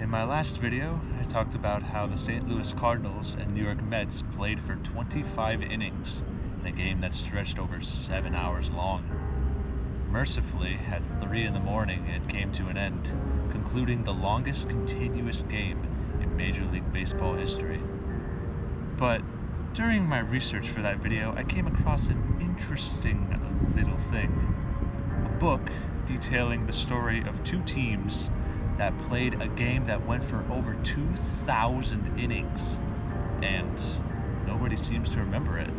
In my last video, I talked about how the St. Louis Cardinals and New York Mets played for 25 innings in a game that stretched over 7 hours long. Mercifully, at 3 in the morning, it came to an end, concluding the longest continuous game in Major League Baseball history. But during my research for that video, I came across an interesting little thing. A book detailing the story of two teams that played a game that went for over 2,000 innings, and nobody seems to remember it.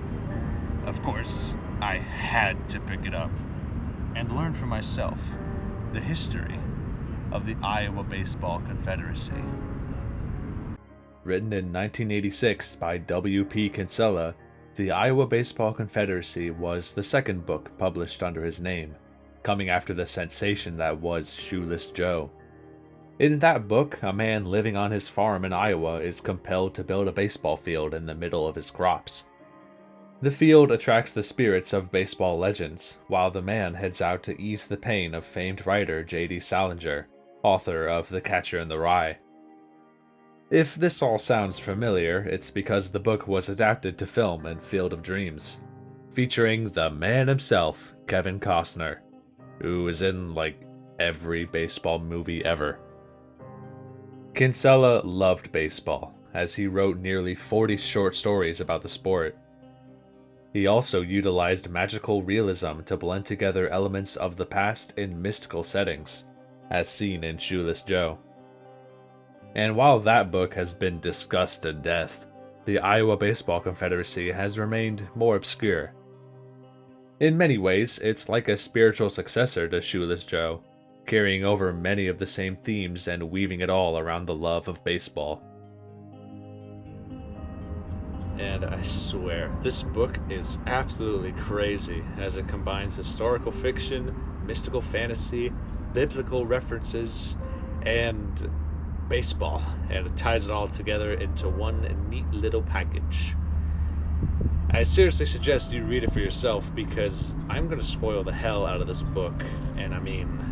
Of course, I had to pick it up and learn for myself the history of the Iowa Baseball Confederacy. Written in 1986 by W.P. Kinsella, the Iowa Baseball Confederacy was the second book published under his name, coming after the sensation that was Shoeless Joe. In that book, a man living on his farm in Iowa is compelled to build a baseball field in the middle of his crops. The field attracts the spirits of baseball legends, while the man heads out to ease the pain of famed writer J.D. Salinger, author of The Catcher in the Rye. If this all sounds familiar, it's because the book was adapted to film in Field of Dreams, featuring the man himself, Kevin Costner, who is in every baseball movie ever. Kinsella loved baseball, as he wrote nearly 40 short stories about the sport. He also utilized magical realism to blend together elements of the past in mystical settings, as seen in Shoeless Joe. And while that book has been discussed to death, the Iowa Baseball Confederacy has remained more obscure. In many ways, it's like a spiritual successor to Shoeless Joe, carrying over many of the same themes and weaving it all around the love of baseball. And I swear, this book is absolutely crazy, as it combines historical fiction, mystical fantasy, biblical references, and baseball, and it ties it all together into one neat little package. I seriously suggest you read it for yourself, because I'm going to spoil the hell out of this book, and I mean,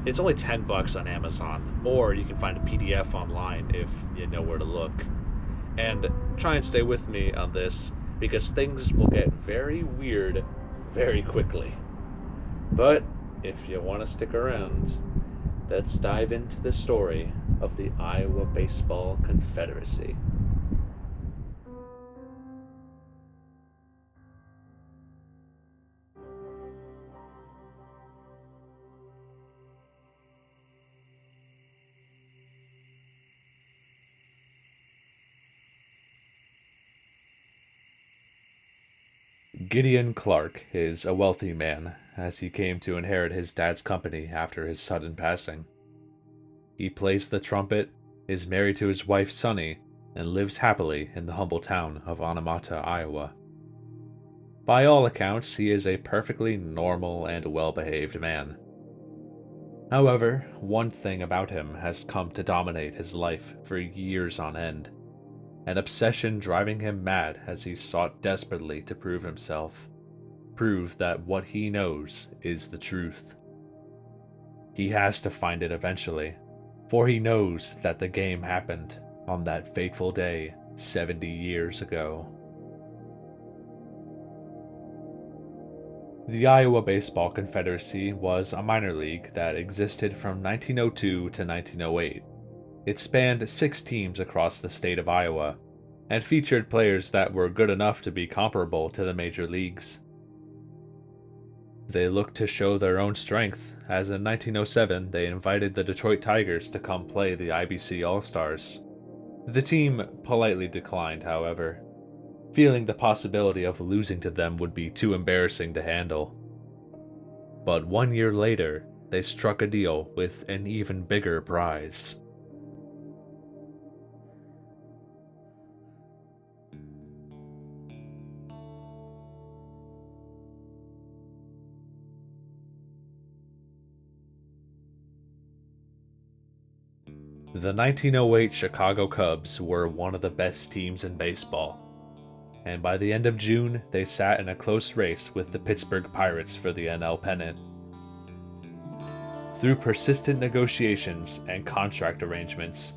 it's only $10 on Amazon, or you can find a PDF online if you know where to look. And try and stay with me on this, because things will get very weird very quickly. But if you want to stick around, let's dive into the story of the Iowa Baseball Confederacy. Gideon Clarke is a wealthy man, as he came to inherit his dad's company after his sudden passing. He plays the trumpet, is married to his wife Sunny, and lives happily in the humble town of Onomata, Iowa. By all accounts, he is a perfectly normal and well-behaved man. However, one thing about him has come to dominate his life for years on end, an obsession driving him mad as he sought desperately to prove himself, prove that what he knows is the truth. He has to find it eventually, for he knows that the game happened on that fateful day 70 years ago. The Iowa Baseball Confederacy was a minor league that existed from 1902 to 1908. It spanned 6 teams across the state of Iowa, and featured players that were good enough to be comparable to the major leagues. They looked to show their own strength, as in 1907 they invited the Detroit Tigers to come play the IBC All-Stars. The team politely declined, however, feeling the possibility of losing to them would be too embarrassing to handle. But 1 year later, they struck a deal with an even bigger prize. The 1908 Chicago Cubs were one of the best teams in baseball, and by the end of June, they sat in a close race with the Pittsburgh Pirates for the NL pennant. Through persistent negotiations and contract arrangements,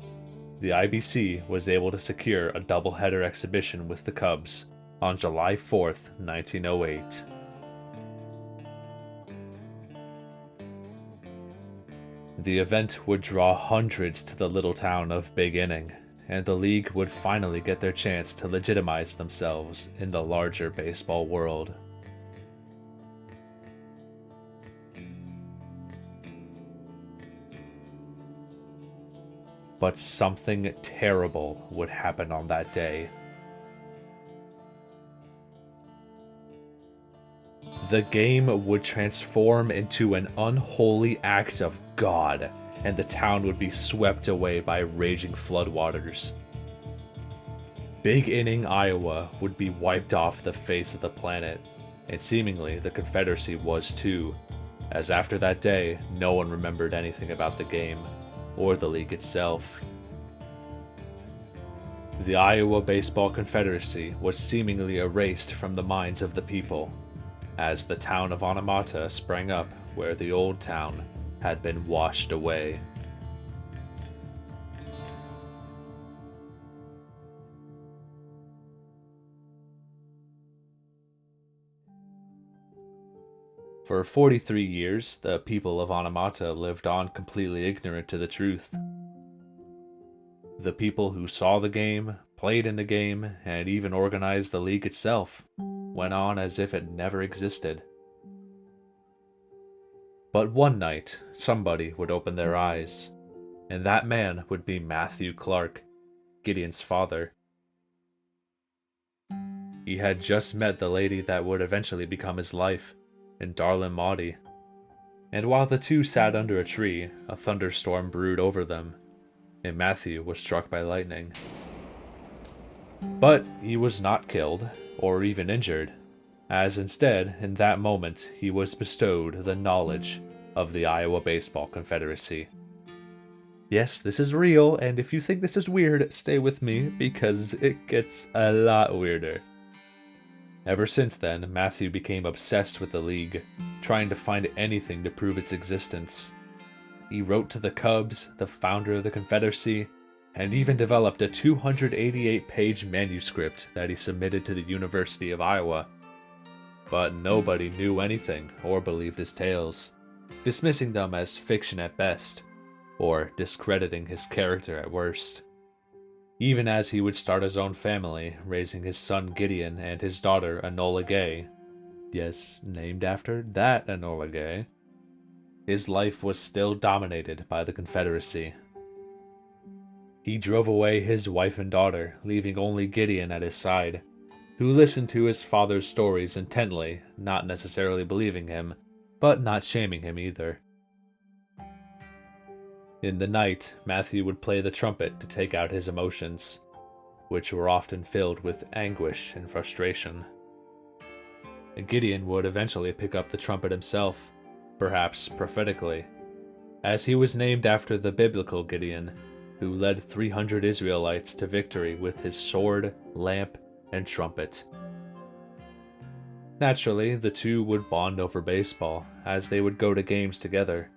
the IBC was able to secure a doubleheader exhibition with the Cubs on July 4th, 1908. The event would draw hundreds to the little town of Big Inning, and the league would finally get their chance to legitimize themselves in the larger baseball world. But something terrible would happen on that day. The game would transform into an unholy act of God, and the town would be swept away by raging floodwaters. Big Inning, Iowa would be wiped off the face of the planet, and seemingly the Confederacy was too, as after that day, no one remembered anything about the game, or the league itself. The Iowa Baseball Confederacy was seemingly erased from the minds of the people, as the town of Onomata sprang up where the old town had been washed away. For 43 years, the people of Onomata lived on completely ignorant to the truth. The people who saw the game, played in the game, and even organized the league itself went on as if it never existed. But one night, somebody would open their eyes, and that man would be Matthew Clarke, Gideon's father. He had just met the lady that would eventually become his life, in Darlin Maudie, and while the two sat under a tree, a thunderstorm brewed over them, and Matthew was struck by lightning. But he was not killed, or even injured, as instead, in that moment, he was bestowed the knowledge of the Iowa Baseball Confederacy. Yes, this is real, and if you think this is weird, stay with me, because it gets a lot weirder. Ever since then, Matthew became obsessed with the league, trying to find anything to prove its existence. He wrote to the Cubs, the founder of the Confederacy, and even developed a 288-page manuscript that he submitted to the University of Iowa. But nobody knew anything or believed his tales, dismissing them as fiction at best, or discrediting his character at worst. Even as he would start his own family, raising his son Gideon and his daughter Enola Gay, yes, named after that Enola Gay, his life was still dominated by the Confederacy. He drove away his wife and daughter, leaving only Gideon at his side, who listened to his father's stories intently, not necessarily believing him, but not shaming him either. In the night, Matthew would play the trumpet to take out his emotions, which were often filled with anguish and frustration. And Gideon would eventually pick up the trumpet himself, perhaps prophetically, as he was named after the biblical Gideon, who led 300 Israelites to victory with his sword, lamp, and trumpet. Naturally, the two would bond over baseball, as they would go to games together.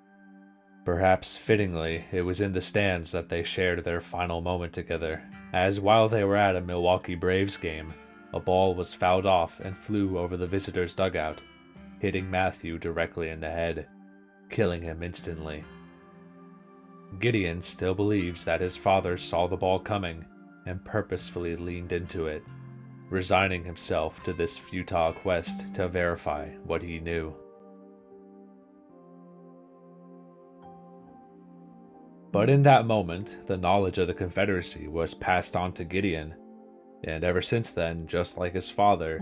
Perhaps fittingly, it was in the stands that they shared their final moment together, as while they were at a Milwaukee Braves game, a ball was fouled off and flew over the visitors' dugout, hitting Matthew directly in the head, killing him instantly. Gideon still believes that his father saw the ball coming and purposefully leaned into it, resigning himself to this futile quest to verify what he knew. But in that moment, the knowledge of the Confederacy was passed on to Gideon, and ever since then, just like his father,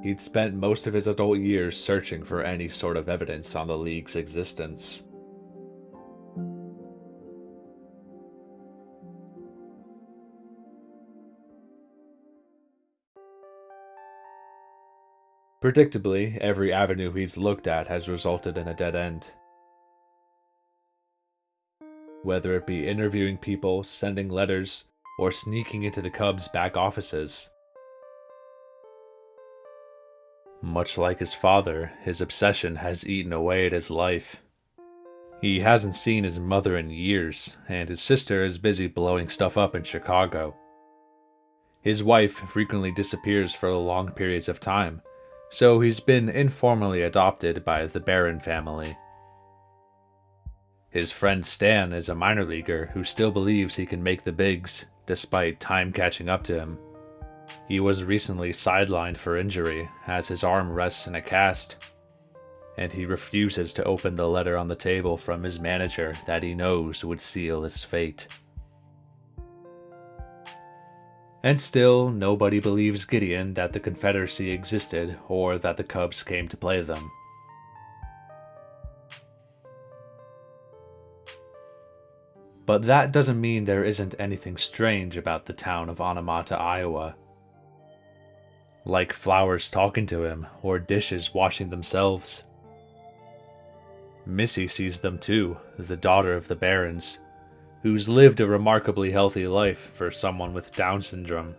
he'd spent most of his adult years searching for any sort of evidence on the league's existence. Predictably, every avenue he's looked at has resulted in a dead end. Whether it be interviewing people, sending letters, or sneaking into the Cubs' back offices. Much like his father, his obsession has eaten away at his life. He hasn't seen his mother in years, and his sister is busy blowing stuff up in Chicago. His wife frequently disappears for long periods of time, so he's been informally adopted by the Barron family. His friend Stan is a minor leaguer who still believes he can make the bigs, despite time catching up to him. He was recently sidelined for injury, as his arm rests in a cast, and he refuses to open the letter on the table from his manager that he knows would seal his fate. And still, nobody believes Gideon that the Confederacy existed or that the Cubs came to play them. But that doesn't mean there isn't anything strange about the town of Onomata, Iowa. Like flowers talking to him, or dishes washing themselves. Missy sees them too, the daughter of the Barons, who's lived a remarkably healthy life for someone with Down syndrome.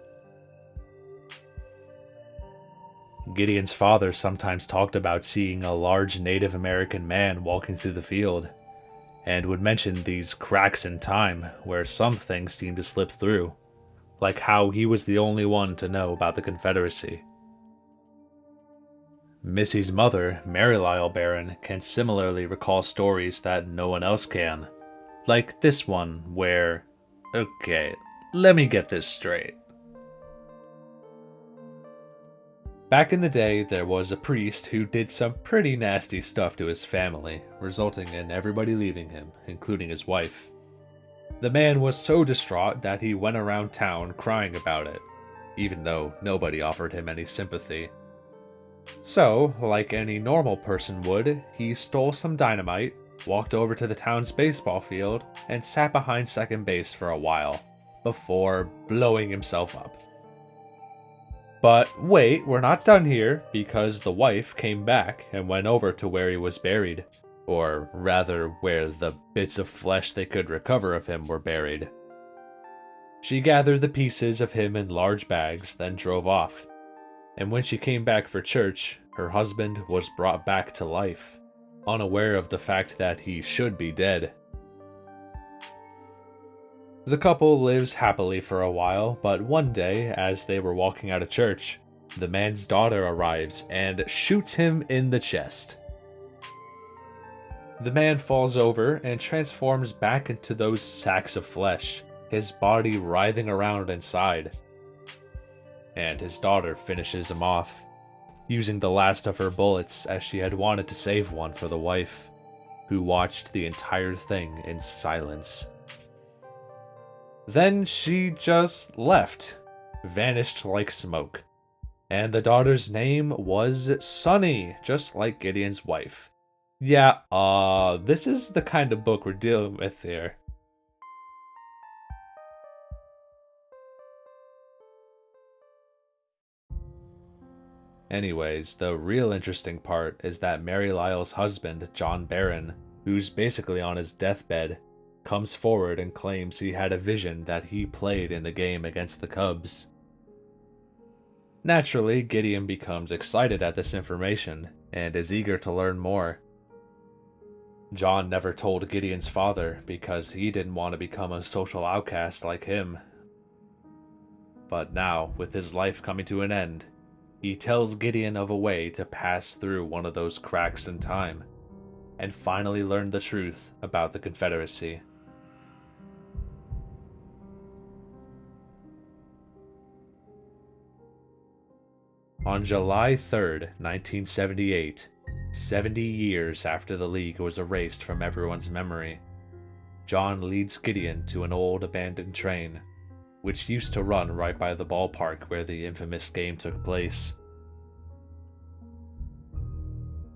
Gideon's father sometimes talked about seeing a large Native American man walking through the field, and would mention these cracks in time where some things seemed to slip through, like how he was the only one to know about the Confederacy. Missy's mother, Mary Lyle Barron, can similarly recall stories that no one else can, like this one where, okay, let me get this straight. Back in the day, there was a priest who did some pretty nasty stuff to his family, resulting in everybody leaving him, including his wife. The man was so distraught that he went around town crying about it, even though nobody offered him any sympathy. So, like any normal person would, he stole some dynamite, walked over to the town's baseball field, and sat behind second base for a while, before blowing himself up. But wait, we're not done here, because the wife came back and went over to where he was buried. Or rather, where the bits of flesh they could recover of him were buried. She gathered the pieces of him in large bags, then drove off. And when she came back for church, her husband was brought back to life, unaware of the fact that he should be dead. The couple lives happily for a while, but one day, as they were walking out of church, the man's daughter arrives and shoots him in the chest. The man falls over and transforms back into those sacks of flesh, his body writhing around inside. And his daughter finishes him off, using the last of her bullets as she had wanted to save one for the wife, who watched the entire thing in silence. Then she just left, vanished like smoke. And the daughter's name was Sunny, just like Gideon's wife. Yeah, this is the kind of book we're dealing with here. Anyways, the real interesting part is that Mary Lyle's husband, John Barron, who's basically on his deathbed, comes forward and claims he had a vision that he played in the game against the Cubs. Naturally, Gideon becomes excited at this information and is eager to learn more. John never told Gideon's father because he didn't want to become a social outcast like him. But now, with his life coming to an end, he tells Gideon of a way to pass through one of those cracks in time and finally learn the truth about the Confederacy. On July 3rd, 1978, 70 years after the League was erased from everyone's memory, John leads Gideon to an old abandoned train, which used to run right by the ballpark where the infamous game took place.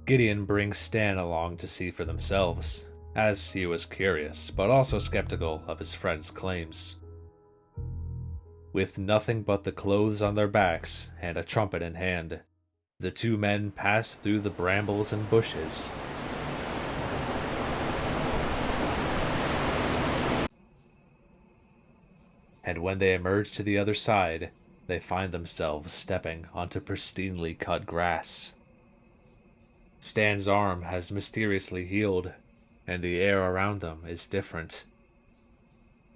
Gideon brings Stan along to see for themselves, as he was curious, but also skeptical of his friend's claims. With nothing but the clothes on their backs and a trumpet in hand, the two men pass through the brambles and bushes. And when they emerge to the other side, they find themselves stepping onto pristinely cut grass. Stan's arm has mysteriously healed, and the air around them is different.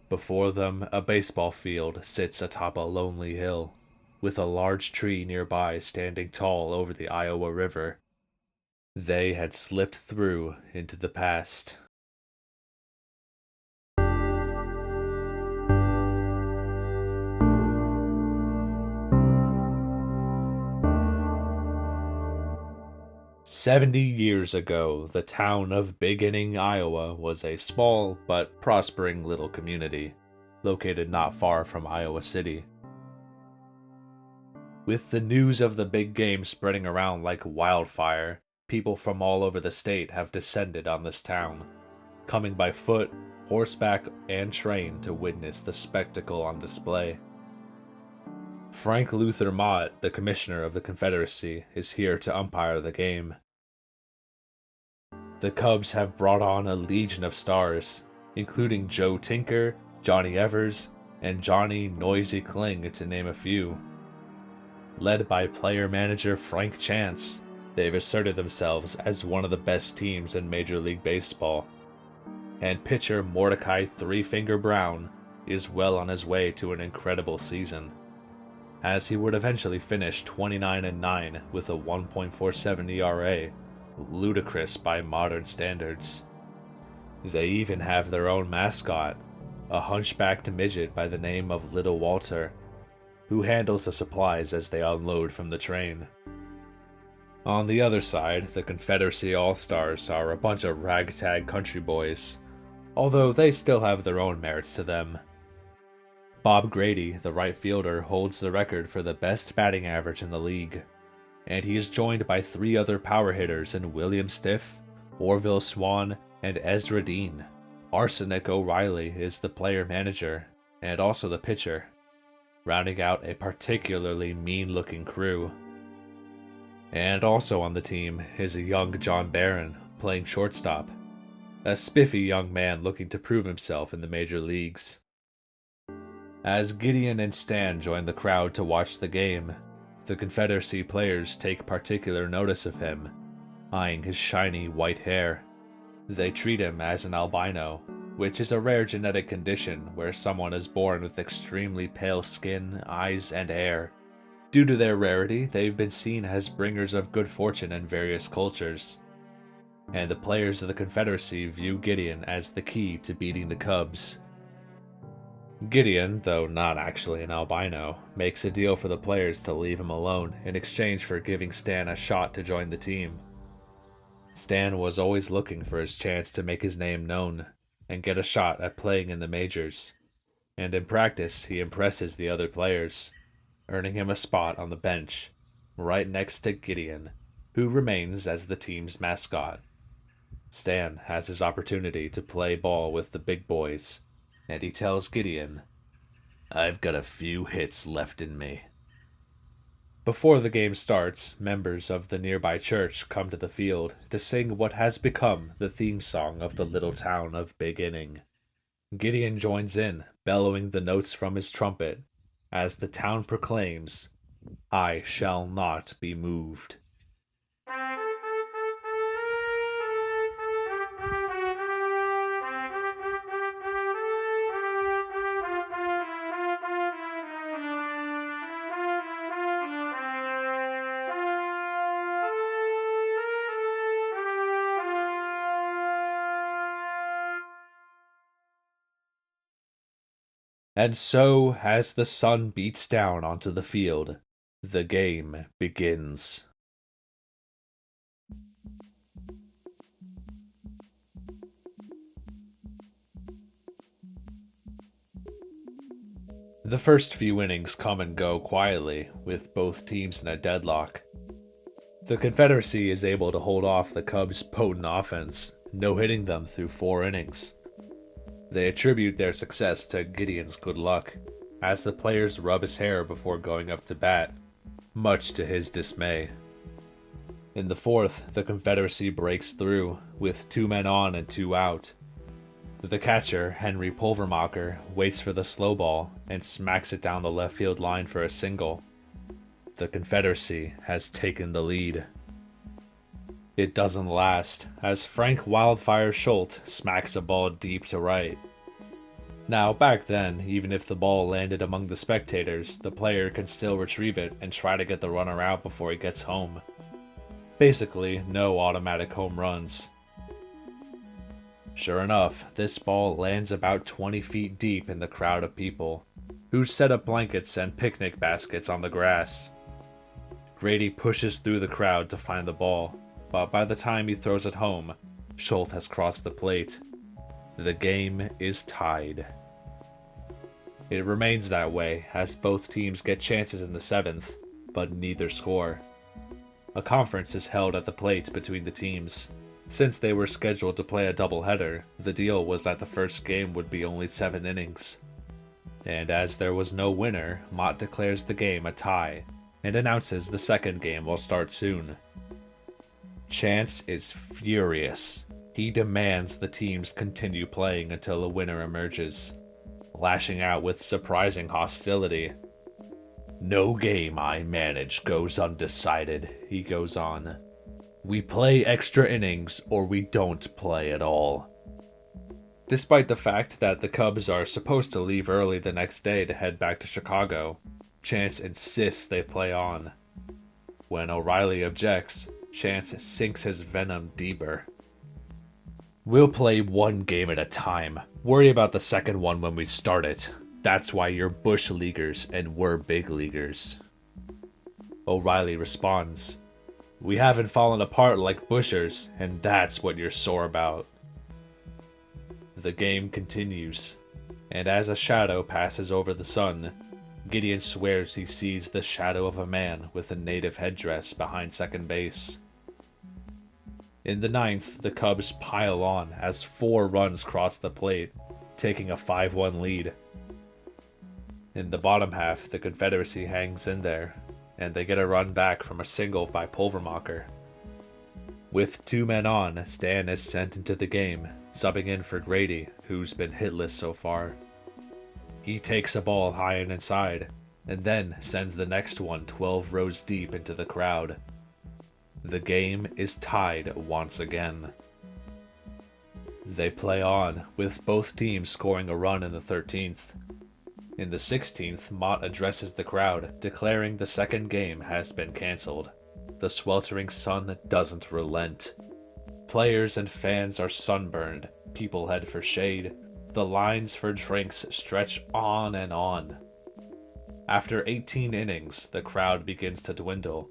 Before them, a baseball field sits atop a lonely hill, with a large tree nearby standing tall over the Iowa River. They had slipped through into the past. "70 years ago, the town of Big Inning, Iowa was a small but prospering little community, located not far from Iowa City. With the news of the big game spreading around like wildfire, people from all over the state have descended on this town, coming by foot, horseback, and train to witness the spectacle on display. Frank Luther Mott, the commissioner of the Confederacy, is here to umpire the game. The Cubs have brought on a legion of stars, including Joe Tinker, Johnny Evers, and Johnny Noisy Kling, to name a few. Led by player-manager Frank Chance, they've asserted themselves as one of the best teams in Major League Baseball. And pitcher Mordecai Three-Finger Brown is well on his way to an incredible season, as he would eventually finish 29-9 with a 1.47 ERA, ludicrous by modern standards. They even have their own mascot, a hunchbacked midget by the name of Little Walter, who handles the supplies as they unload from the train. On the other side, the Confederacy All-Stars are a bunch of ragtag country boys, although they still have their own merits to them. Bob Grady, the right fielder, holds the record for the best batting average in the league, and he is joined by 3 other power hitters in William Stiff, Orville Swan, and Ezra Dean. Arsenic O'Reilly is the player-manager, and also the pitcher, rounding out a particularly mean-looking crew. And also on the team is a young John Barron, playing shortstop, a spiffy young man looking to prove himself in the major leagues. As Gideon and Stan join the crowd to watch the game, the Confederacy players take particular notice of him, eyeing his shiny white hair. They treat him as an albino, which is a rare genetic condition where someone is born with extremely pale skin, eyes, and hair. Due to their rarity, they've been seen as bringers of good fortune in various cultures, and the players of the Confederacy view Gideon as the key to beating the Cubs. Gideon, though not actually an albino, makes a deal for the players to leave him alone in exchange for giving Stan a shot to join the team. Stan was always looking for his chance to make his name known and get a shot at playing in the majors, and in practice he impresses the other players, earning him a spot on the bench, right next to Gideon, who remains as the team's mascot. Stan has his opportunity to play ball with the big boys, and he tells Gideon, "I've got a few hits left in me." Before the game starts, members of the nearby church come to the field to sing what has become the theme song of the little town of Big Inning. Gideon joins in, bellowing the notes from his trumpet, as the town proclaims, "I shall not be moved." And so, as the sun beats down onto the field, the game begins. The first few innings come and go quietly, with both teams in a deadlock. The Confederacy is able to hold off the Cubs' potent offense, no-hitting them through 4 innings. They attribute their success to Gideon's good luck, as the players rub his hair before going up to bat, much to his dismay. In the 4th, the Confederacy breaks through, with 2 men on and 2 out. The catcher, Henry Pulvermacher, waits for the slow ball and smacks it down the left field line for a single. The Confederacy has taken the lead. It doesn't last, as Frank Wildfire Schultz smacks a ball deep to right. Now, back then, even if the ball landed among the spectators, the player can still retrieve it and try to get the runner out before he gets home. Basically, no automatic home runs. Sure enough, this ball lands about 20 feet deep in the crowd of people, who set up blankets and picnic baskets on the grass. Grady pushes through the crowd to find the ball, but by the time he throws it home, Schultz has crossed the plate. The game is tied. It remains that way as both teams get chances in the 7th, but neither score. A conference is held at the plate between the teams. Since they were scheduled to play a doubleheader, the deal was that the first game would be only 7 innings. And as there was no winner, Mott declares the game a tie and announces the second game will start soon. Chance is furious. He demands the teams continue playing until a winner emerges, lashing out with surprising hostility. "No game I manage goes undecided," he goes on. "We play extra innings or we don't play at all." Despite the fact that the Cubs are supposed to leave early the next day to head back to Chicago, Chance insists they play on. When O'Reilly objects, Chance sinks his venom deeper. "We'll play one game at a time. Worry about the second one when we start it. That's why you're bush leaguers and we're big leaguers." O'Reilly responds, "We haven't fallen apart like bushers, and that's what you're sore about." The game continues, and as a shadow passes over the sun, Gideon swears he sees the shadow of a man with a native headdress behind second base. In the 9th, the Cubs pile on as 4 runs cross the plate, taking a 5-1 lead. In the bottom half, the Confederacy hangs in there, and they get a run back from a single by Pulvermacher. With 2 men on, Stan is sent into the game, subbing in for Grady, who's been hitless so far. He takes a ball high and inside, and then sends the next one 12 rows deep into the crowd. The game is tied once again. They play on, with both teams scoring a run in the 13th. In the 16th, Mott addresses the crowd, declaring the second game has been cancelled. The sweltering sun doesn't relent. Players and fans are sunburned, people head for shade, the lines for drinks stretch on and on. After 18 innings, the crowd begins to dwindle,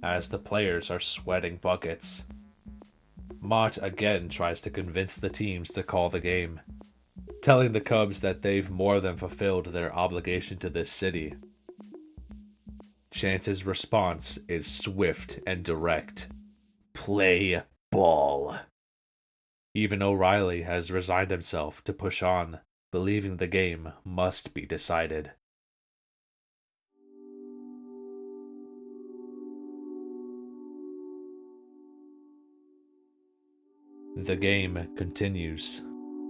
as the players are sweating buckets. Mott again tries to convince the teams to call the game, telling the Cubs that they've more than fulfilled their obligation to this city. Chance's response is swift and direct. "Play ball." Even O'Reilly has resigned himself to push on, believing the game must be decided. The game continues.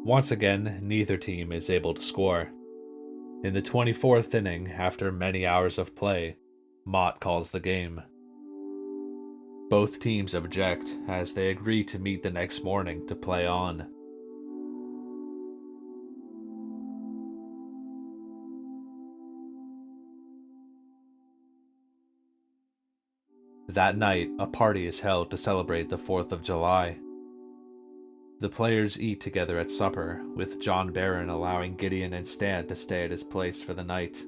Once again, neither team is able to score. In the 24th inning, after many hours of play, Mott calls the game. Both teams object as they agree to meet the next morning to play on. That night, a party is held to celebrate the 4th of July. The players eat together at supper, with John Barron allowing Gideon and Stan to stay at his place for the night.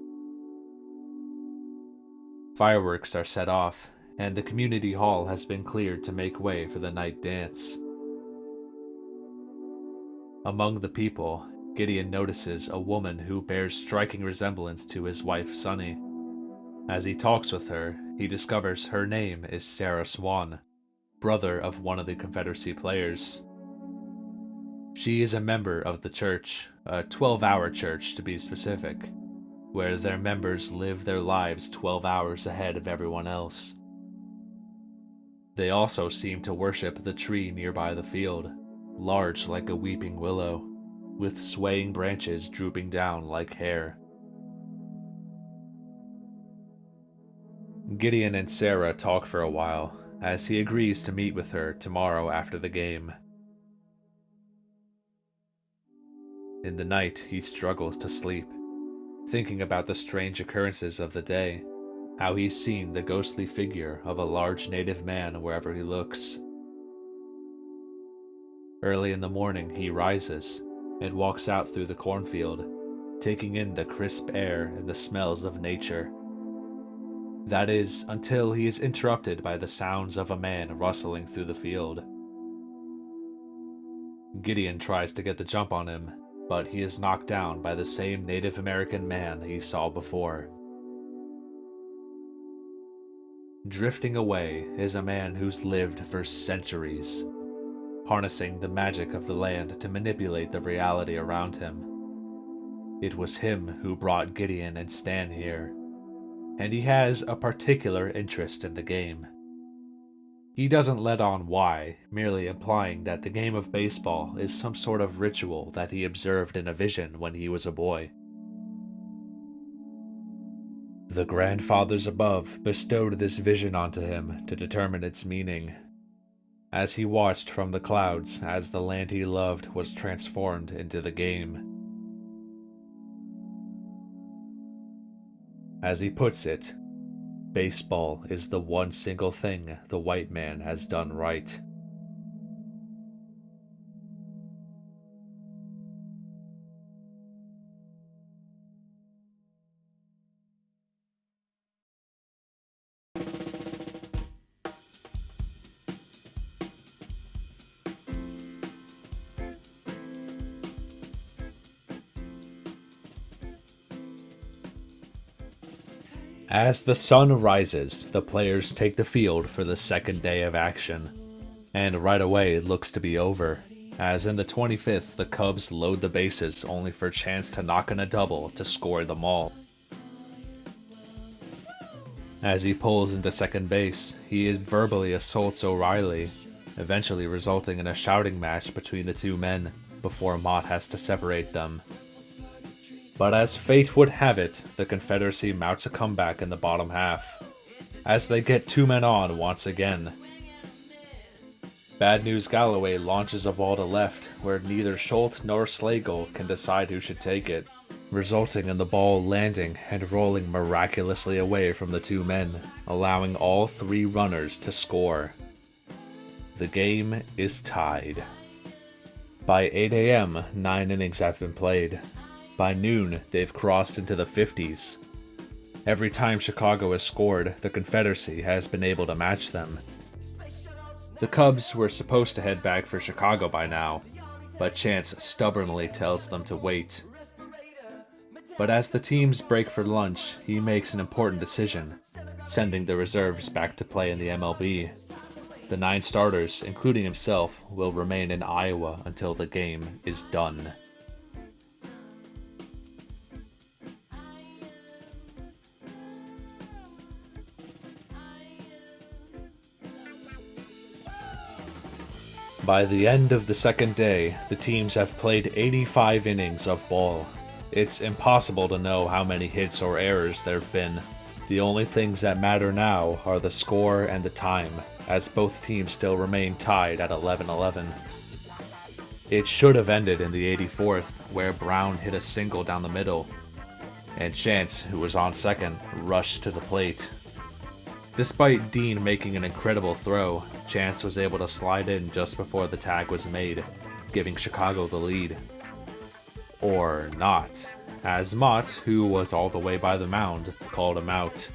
Fireworks are set off, and the community hall has been cleared to make way for the night dance. Among the people, Gideon notices a woman who bears striking resemblance to his wife Sunny. As he talks with her, he discovers her name is Sarah Swan, brother of one of the Confederacy players. She is a member of the church, a 12-hour church to be specific, where their members live their lives 12 hours ahead of everyone else. They also seem to worship the tree nearby the field, large like a weeping willow, with swaying branches drooping down like hair. Gideon and Sarah talk for a while, as he agrees to meet with her tomorrow after the game. In the night, he struggles to sleep, thinking about the strange occurrences of the day, how he's seen the ghostly figure of a large native man wherever he looks. Early in the morning, he rises and walks out through the cornfield, taking in the crisp air and the smells of nature. That is, until he is interrupted by the sounds of a man rustling through the field. Gideon tries to get the jump on him, but he is knocked down by the same Native American man he saw before. Drifting away is a man who's lived for centuries, harnessing the magic of the land to manipulate the reality around him. It was him who brought Gideon and Stan here, and he has a particular interest in the game. He doesn't let on why, merely implying that the game of baseball is some sort of ritual that he observed in a vision when he was a boy. The grandfathers above bestowed this vision onto him to determine its meaning, as he watched from the clouds as the land he loved was transformed into the game. As he puts it, baseball is the one single thing the white man has done right. As the sun rises, the players take the field for the second day of action, and right away it looks to be over, as in the 25th the Cubs load the bases only for Chance to knock in a double to score them all. As he pulls into second base, he verbally assaults O'Reilly, eventually resulting in a shouting match between the two men before Mott has to separate them. But as fate would have it, the Confederacy mounts a comeback in the bottom half, as they get two men on once again. Bad News Galloway launches a ball to left, where neither Schultz nor Slagle can decide who should take it, resulting in the ball landing and rolling miraculously away from the two men, allowing all three runners to score. The game is tied. By 8 a.m., 9 innings have been played. By noon, they've crossed into the 50s. Every time Chicago has scored, the Confederacy has been able to match them. The Cubs were supposed to head back for Chicago by now, but Chance stubbornly tells them to wait. But as the teams break for lunch, he makes an important decision, sending the reserves back to play in the MLB. The 9 starters, including himself, will remain in Iowa until the game is done. By the end of the second day, the teams have played 85 innings of ball. It's impossible to know how many hits or errors there have been. The only things that matter now are the score and the time, as both teams still remain tied at 11-11. It should have ended in the 84th, where Brown hit a single down the middle, and Chance, who was on second, rushed to the plate. Despite Dean making an incredible throw, Chance was able to slide in just before the tag was made, giving Chicago the lead. Or not, as Mott, who was all the way by the mound, called him out.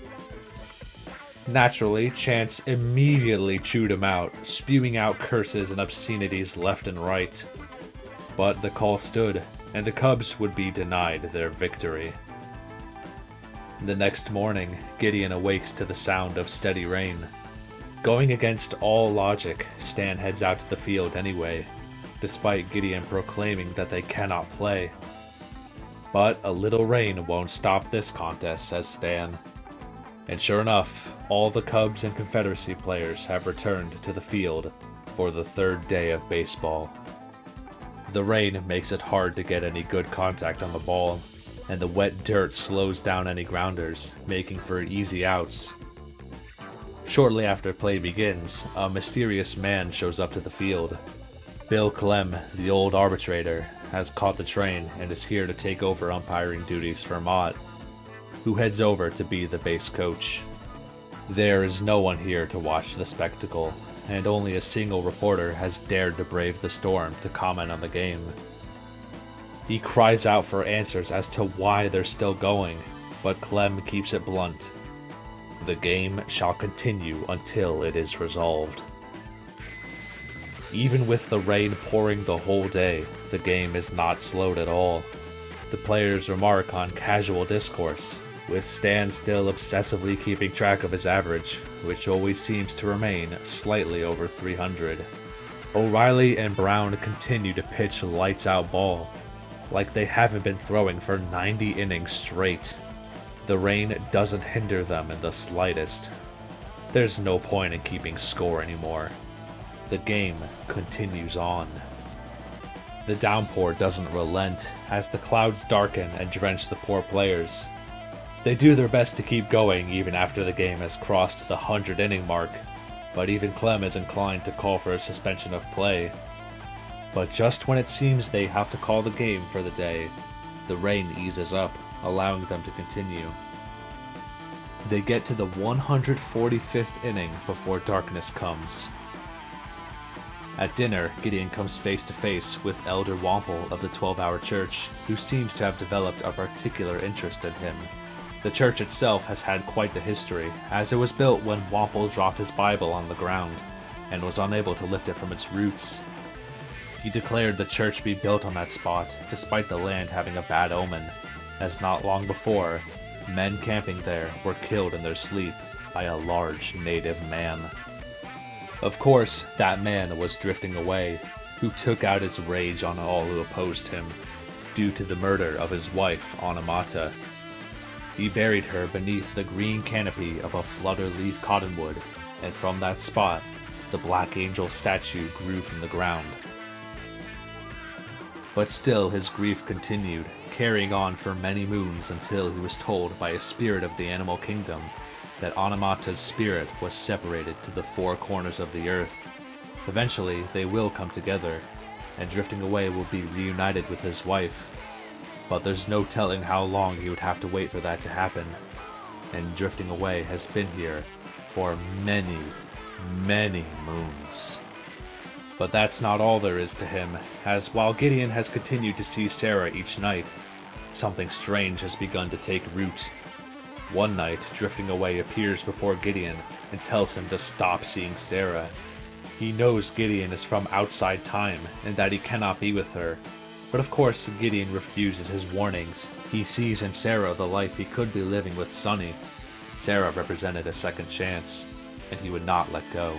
Naturally, Chance immediately chewed him out, spewing out curses and obscenities left and right. But the call stood, and the Cubs would be denied their victory. The next morning, Gideon awakes to the sound of steady rain. Going against all logic, Stan heads out to the field anyway, despite Gideon proclaiming that they cannot play. But a little rain won't stop this contest, says Stan. And sure enough, all the Cubs and Confederacy players have returned to the field for the third day of baseball. The rain makes it hard to get any good contact on the ball, and the wet dirt slows down any grounders, making for easy outs. Shortly after play begins, a mysterious man shows up to the field. Bill Clem, the old arbitrator, has caught the train and is here to take over umpiring duties for Mott, who heads over to be the base coach. There is no one here to watch the spectacle, and only a single reporter has dared to brave the storm to comment on the game. He cries out for answers as to why they're still going, but Clem keeps it blunt. The game shall continue until it is resolved. Even with the rain pouring the whole day, the game is not slowed at all. The players remark on casual discourse, with Stan still obsessively keeping track of his average, which always seems to remain slightly over 300. O'Reilly and Brown continue to pitch lights-out ball, like they haven't been throwing for 90 innings straight. The rain doesn't hinder them in the slightest. There's no point in keeping score anymore. The game continues on. The downpour doesn't relent as the clouds darken and drench the poor players. They do their best to keep going even after the game has crossed the 100-inning mark, but even Clem is inclined to call for a suspension of play. But just when it seems they have to call the game for the day, the rain eases up, allowing them to continue. They get to the 145th inning before darkness comes. At dinner, Gideon comes face to face with Elder Wample of the 12-Hour Church, who seems to have developed a particular interest in him. The church itself has had quite the history, as it was built when Wample dropped his Bible on the ground, and was unable to lift it from its roots. He declared the church be built on that spot, despite the land having a bad omen, as not long before, men camping there were killed in their sleep by a large native man. Of course, that man was Drifting Away, who took out his rage on all who opposed him, due to the murder of his wife, Anamata. He buried her beneath the green canopy of a flutter-leaf cottonwood, and from that spot, the Black Angel statue grew from the ground. But still his grief continued, carrying on for many moons until he was told by a spirit of the animal kingdom that Anamata's spirit was separated to the four corners of the earth. Eventually, they will come together, and Drifting Away will be reunited with his wife. But there's no telling how long he would have to wait for that to happen, and Drifting Away has been here for many, many moons. But that's not all there is to him, as while Gideon has continued to see Sarah each night, something strange has begun to take root. One night, Drifting Away appears before Gideon and tells him to stop seeing Sarah. He knows Gideon is from outside time and that he cannot be with her, but of course Gideon refuses his warnings. He sees in Sarah the life he could be living with Sonny. Sarah represented a second chance, and he would not let go.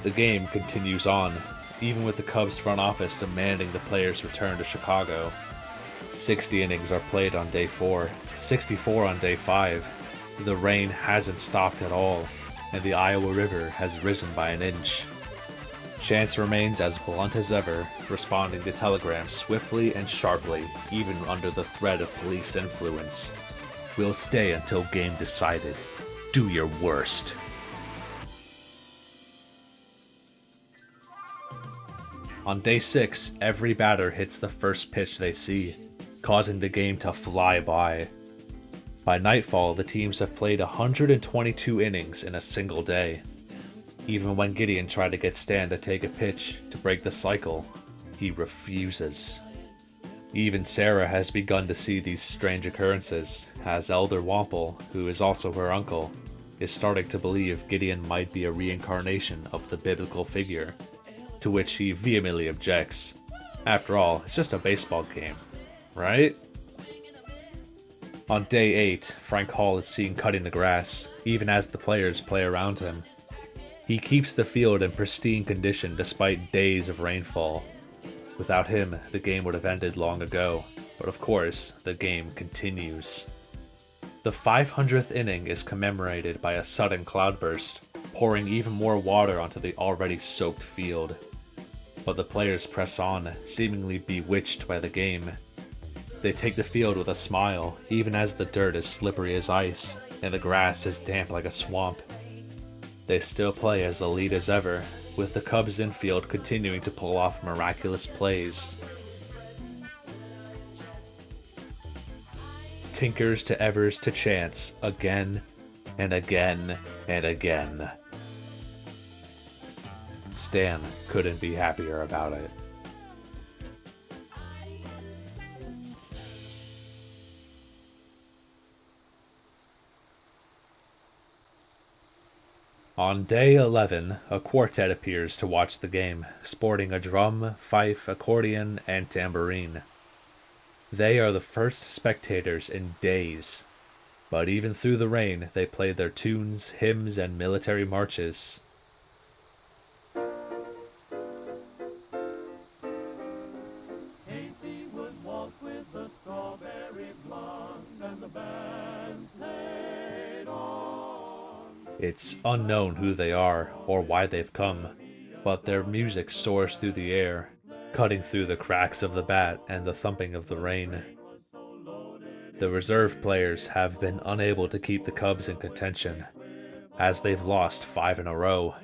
The game continues on, even with the Cubs front office demanding the players return to Chicago. 60 innings are played on day 4, 64 on day 5. The rain hasn't stopped at all, and the Iowa River has risen by an inch. Chance remains as blunt as ever, responding to telegrams swiftly and sharply, even under the threat of police influence. We'll stay until game decided. Do your worst. On day 6, every batter hits the first pitch they see, causing the game to fly by. By nightfall, the teams have played 122 innings in a single day. Even when Gideon tried to get Stan to take a pitch to break the cycle, he refuses. Even Sarah has begun to see these strange occurrences, as Elder Wample, who is also her uncle, is starting to believe Gideon might be a reincarnation of the biblical figure, to which he vehemently objects. After all, it's just a baseball game, right? On day 8, Frank Hall is seen cutting the grass, even as the players play around him. He keeps the field in pristine condition despite days of rainfall. Without him, the game would have ended long ago, But of course, the game continues. The 500th inning is commemorated by a sudden cloudburst, pouring even more water onto the already soaked field. But the players press on, seemingly bewitched by the game. They take the field with a smile, even as the dirt is slippery as ice, and the grass is damp like a swamp. They still play as elite as ever, with the Cubs infield continuing to pull off miraculous plays. Tinkers to Evers to Chance, again and again and again. Stan couldn't be happier about it. On day 11, a quartet appears to watch the game, sporting a drum, fife, accordion, and tambourine. They are the first spectators in days, but even through the rain, they play their tunes, hymns, and military marches. It's unknown who they are or why they've come, but their music soars through the air, cutting through the cracks of the bat and the thumping of the rain. The reserve players have been unable to keep the Cubs in contention, as they've lost 5 in a row.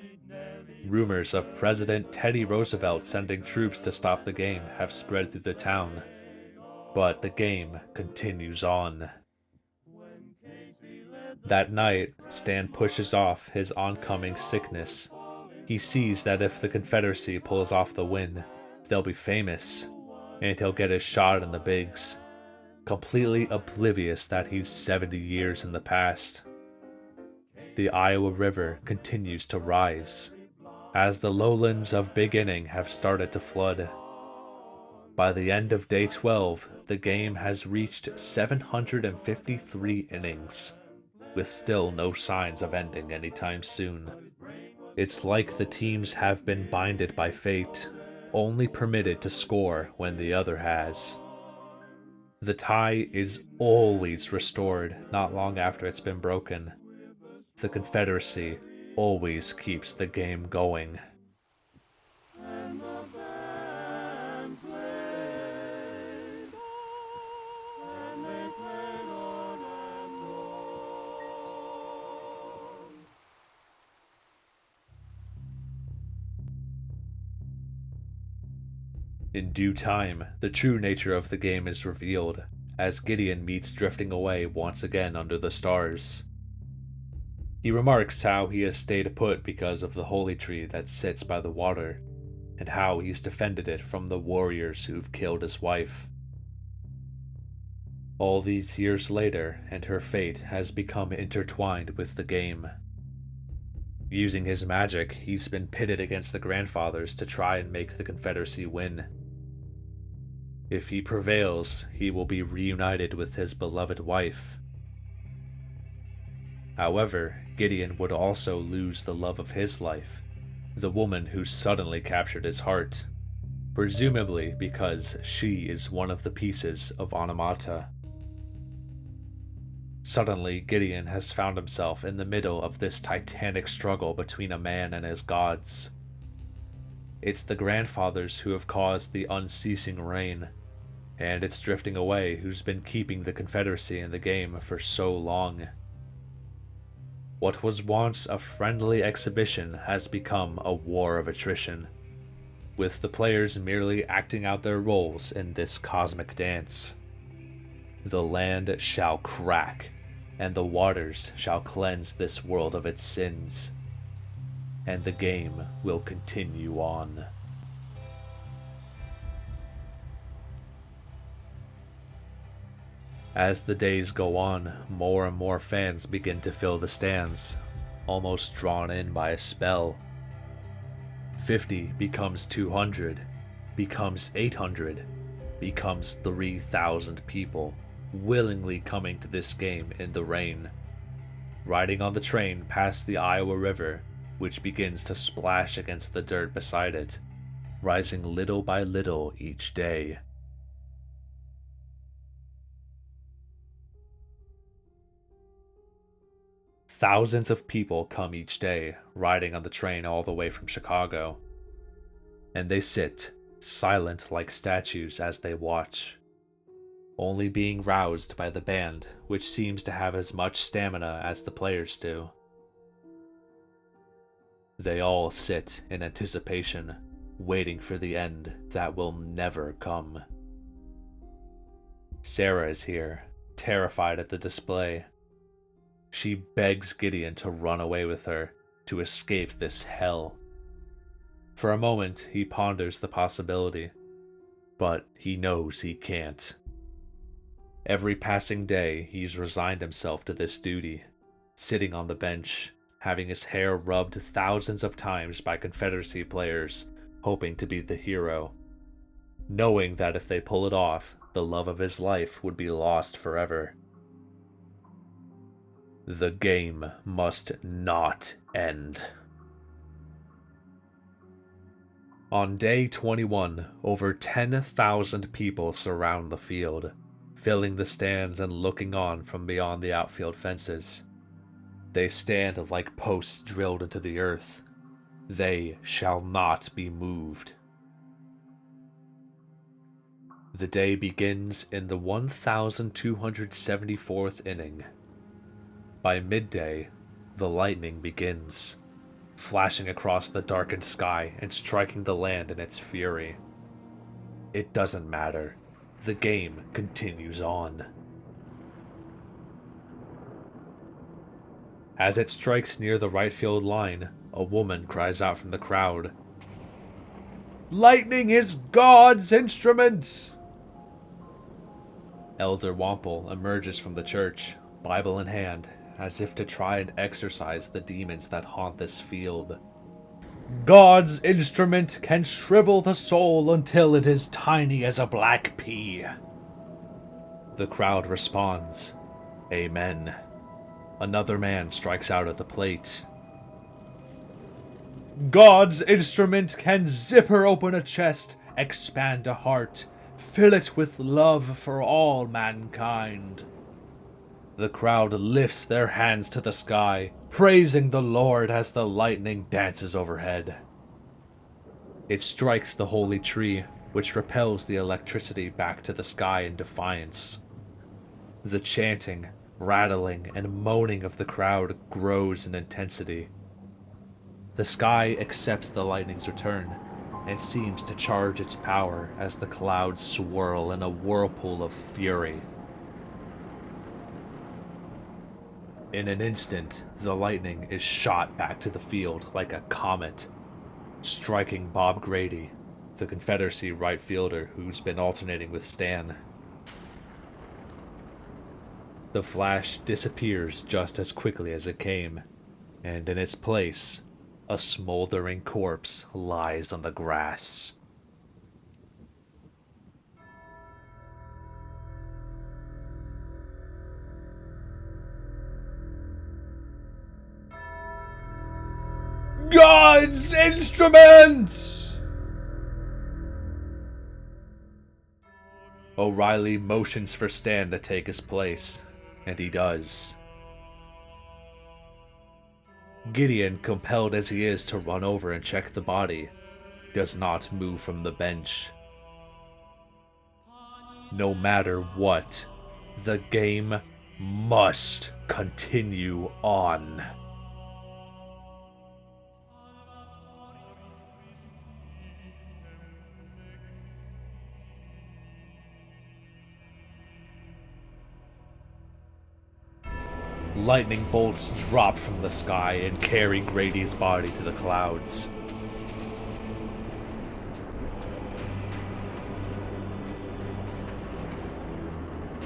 Rumors of President Teddy Roosevelt sending troops to stop the game have spread through the town, but the game continues on. That night, Stan pushes off his oncoming sickness. He sees that if the Confederacy pulls off the win, they'll be famous, and he'll get his shot in the bigs, completely oblivious that he's 70 years in the past. The Iowa River continues to rise, as the lowlands of Big Inning have started to flood. By the end of day 12, the game has reached 753 innings, with still no signs of ending anytime soon. It's like the teams have been binded by fate, only permitted to score when the other has. The tie is always restored not long after it's been broken. The Confederacy always keeps the game going. In due time, the true nature of the game is revealed, as Gideon meets drifting away once again under the stars. He remarks how he has stayed put because of the holy tree that sits by the water, and how he's defended it from the warriors who've killed his wife. All these years later, and her fate has become intertwined with the game. Using his magic, he's been pitted against the grandfathers to try and make the Confederacy win. If he prevails, he will be reunited with his beloved wife. However, Gideon would also lose the love of his life, the woman who suddenly captured his heart, presumably because she is one of the pieces of Onomata. Suddenly, Gideon has found himself in the middle of this titanic struggle between a man and his gods. It's the grandfathers who have caused the unceasing rain, and it's drifting away who's been keeping the Confederacy in the game for so long. What was once a friendly exhibition has become a war of attrition, with the players merely acting out their roles in this cosmic dance. The land shall crack, and the waters shall cleanse this world of its sins, and the game will continue on. As the days go on, more and more fans begin to fill the stands, almost drawn in by a spell. 50 becomes 200, becomes 800, becomes 3,000 people, willingly coming to this game in the rain, riding on the train past the Iowa River, which begins to splash against the dirt beside it, rising little by little each day. Thousands of people come each day, riding on the train all the way from Chicago. And they sit, silent like statues as they watch, only being roused by the band, which seems to have as much stamina as the players do. They all sit in anticipation, waiting for the end that will never come. Sarah is here, terrified at the display. She begs Gideon to run away with her, to escape this hell. For a moment, he ponders the possibility, but he knows he can't. Every passing day, he's resigned himself to this duty, sitting on the bench, having his hair rubbed thousands of times by Confederacy players, hoping to be the hero, knowing that if they pull it off, the love of his life would be lost forever. The game must not end. On day 21, over 10,000 people surround the field, filling the stands and looking on from beyond the outfield fences. They stand like posts drilled into the earth. They shall not be moved. The day begins in the 1274th inning. By midday, the lightning begins, flashing across the darkened sky and striking the land in its fury. It doesn't matter. The game continues on. As it strikes near the right field line, a woman cries out from the crowd, "Lightning is God's instrument!" Elder Wample emerges from the church, Bible in hand, as if to try and exorcise the demons that haunt this field. "God's instrument can shrivel the soul until it is tiny as a black pea." The crowd responds, "Amen." Another man strikes out at the plate. "God's instrument can zipper open a chest, expand a heart, fill it with love for all mankind." The crowd lifts their hands to the sky, praising the Lord as the lightning dances overhead. It strikes the holy tree, which repels the electricity back to the sky in defiance. The chanting, rattling, and moaning of the crowd grows in intensity. The sky accepts the lightning's return, and seems to charge its power as the clouds swirl in a whirlpool of fury. In an instant, the lightning is shot back to the field like a comet, striking Bob Grady, the Confederacy right fielder who's been alternating with Stan. The flash disappears just as quickly as it came, and in its place, a smoldering corpse lies on the grass. God's instrument! O'Reilly motions for Stan to take his place, and he does. Gideon, compelled as he is to run over and check the body, does not move from the bench. No matter what, the game must continue on. Lightning bolts drop from the sky and carry Grady's body to the clouds.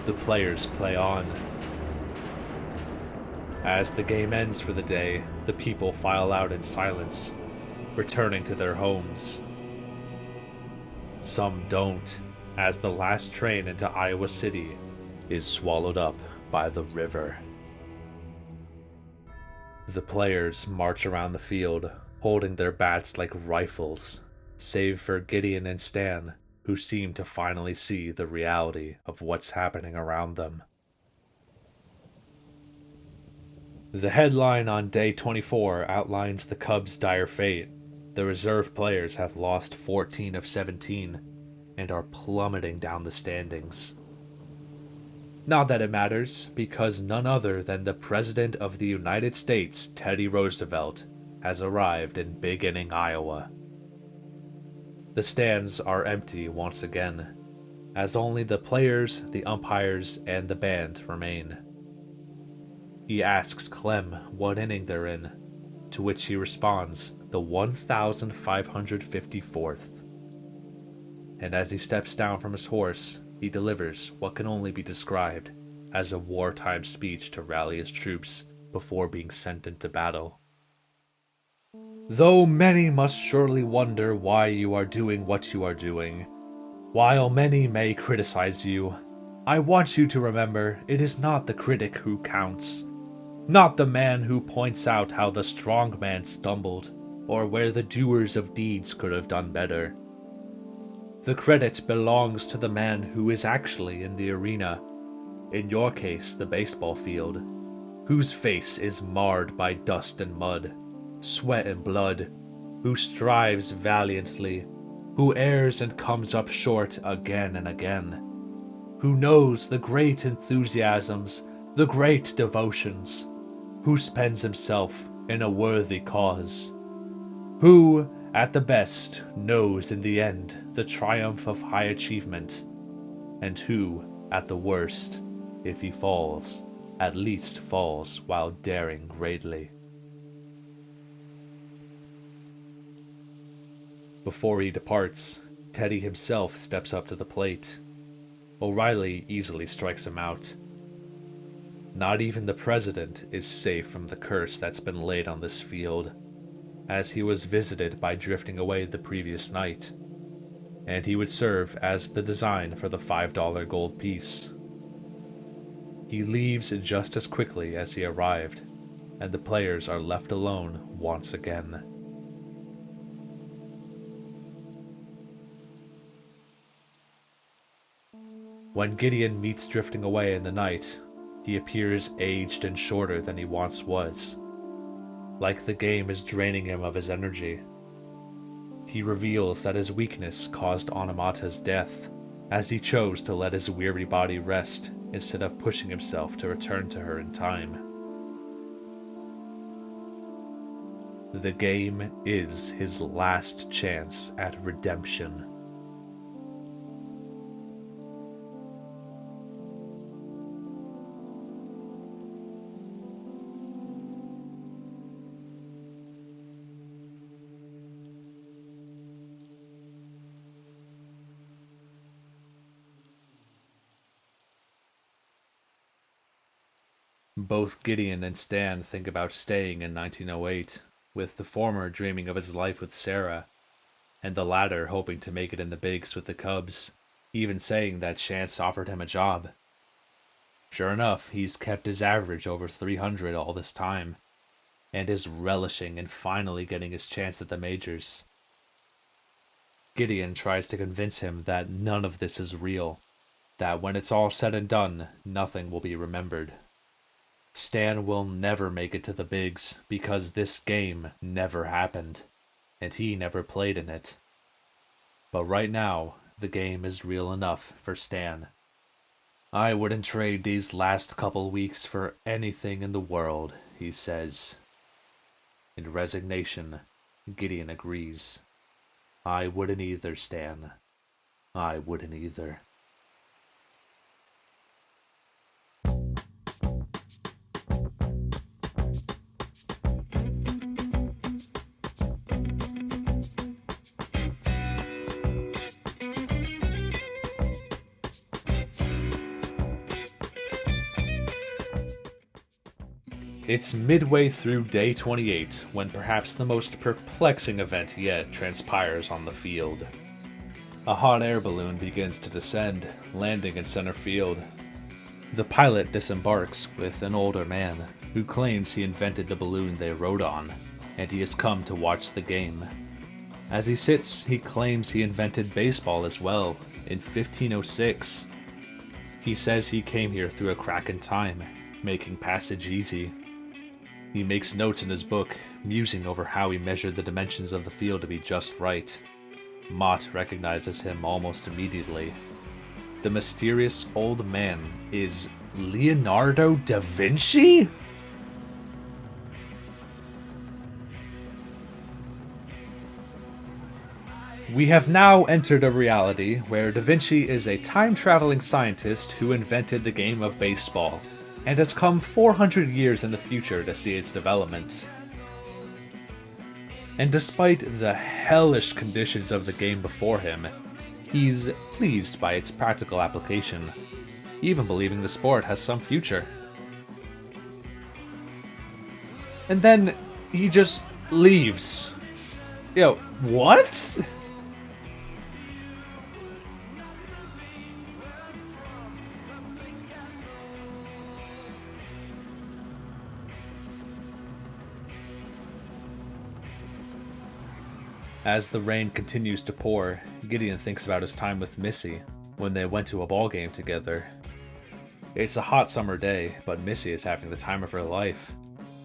The players play on. As the game ends for the day, the people file out in silence, returning to their homes. Some don't, as the last train into Iowa City is swallowed up by the river. The players march around the field, holding their bats like rifles, save for Gideon and Stan, who seem to finally see the reality of what's happening around them. The headline on day 24 outlines the Cubs' dire fate. The reserve players have lost 14 of 17 and are plummeting down the standings. Not that it matters, because none other than the President of the United States, Teddy Roosevelt, has arrived in Big Inning, Iowa. The stands are empty once again, as only the players, the umpires, and the band remain. He asks Clem what inning they're in, to which he responds, the 1554th. And as he steps down from his horse, he delivers what can only be described as a wartime speech to rally his troops before being sent into battle. Though many must surely wonder why you are doing what you are doing, while many may criticize you, I want you to remember it is not the critic who counts, not the man who points out how the strong man stumbled, or where the doers of deeds could have done better. The credit belongs to the man who is actually in the arena, in your case the baseball field, whose face is marred by dust and mud, sweat and blood, who strives valiantly, who errs and comes up short again and again, who knows the great enthusiasms, the great devotions, who spends himself in a worthy cause, who, at the best, knows in the end the triumph of high achievement, and who, at the worst, if he falls, at least falls while daring greatly. Before he departs, Teddy himself steps up to the plate. O'Reilly easily strikes him out. Not even the president is safe from the curse that's been laid on this field, as he was visited by drifting away the previous night, and he would serve as the design for the $5 gold piece. He leaves just as quickly as he arrived, and the players are left alone once again. When Gideon meets drifting away in the night, he appears aged and shorter than he once was, like the game is draining him of his energy. He reveals that his weakness caused Onomata's death, as he chose to let his weary body rest instead of pushing himself to return to her in time. The game is his last chance at redemption. Both Gideon and Stan think about staying in 1908, with the former dreaming of his life with Sarah, and the latter hoping to make it in the bigs with the Cubs, even saying that chance offered him a job. Sure enough, he's kept his average over 300 all this time, and is relishing in finally getting his chance at the majors. Gideon tries to convince him that none of this is real, that when it's all said and done, nothing will be remembered. Stan will never make it to the bigs because this game never happened, and he never played in it. But right now, the game is real enough for Stan. I wouldn't trade these last couple weeks for anything in the world, he says. In resignation, Gideon agrees. I wouldn't either, Stan. I wouldn't either. It's midway through day 28 when perhaps the most perplexing event yet transpires on the field. A hot air balloon begins to descend, landing in center field. The pilot disembarks with an older man who claims he invented the balloon they rode on, and he has come to watch the game. As he sits, he claims he invented baseball as well, in 1506. He says he came here through a crack in time, making passage easy. He makes notes in his book, musing over how he measured the dimensions of the field to be just right. Mott recognizes him almost immediately. The mysterious old man is Leonardo da Vinci? We have now entered a reality where Da Vinci is a time-traveling scientist who invented the game of baseball, and has come 400 years in the future to see its development. And despite the hellish conditions of the game before him, he's pleased by its practical application, even believing the sport has some future. And then he just leaves. Yo, what? As the rain continues to pour, Gideon thinks about his time with Missy when they went to a ball game together. It's a hot summer day, but Missy is having the time of her life.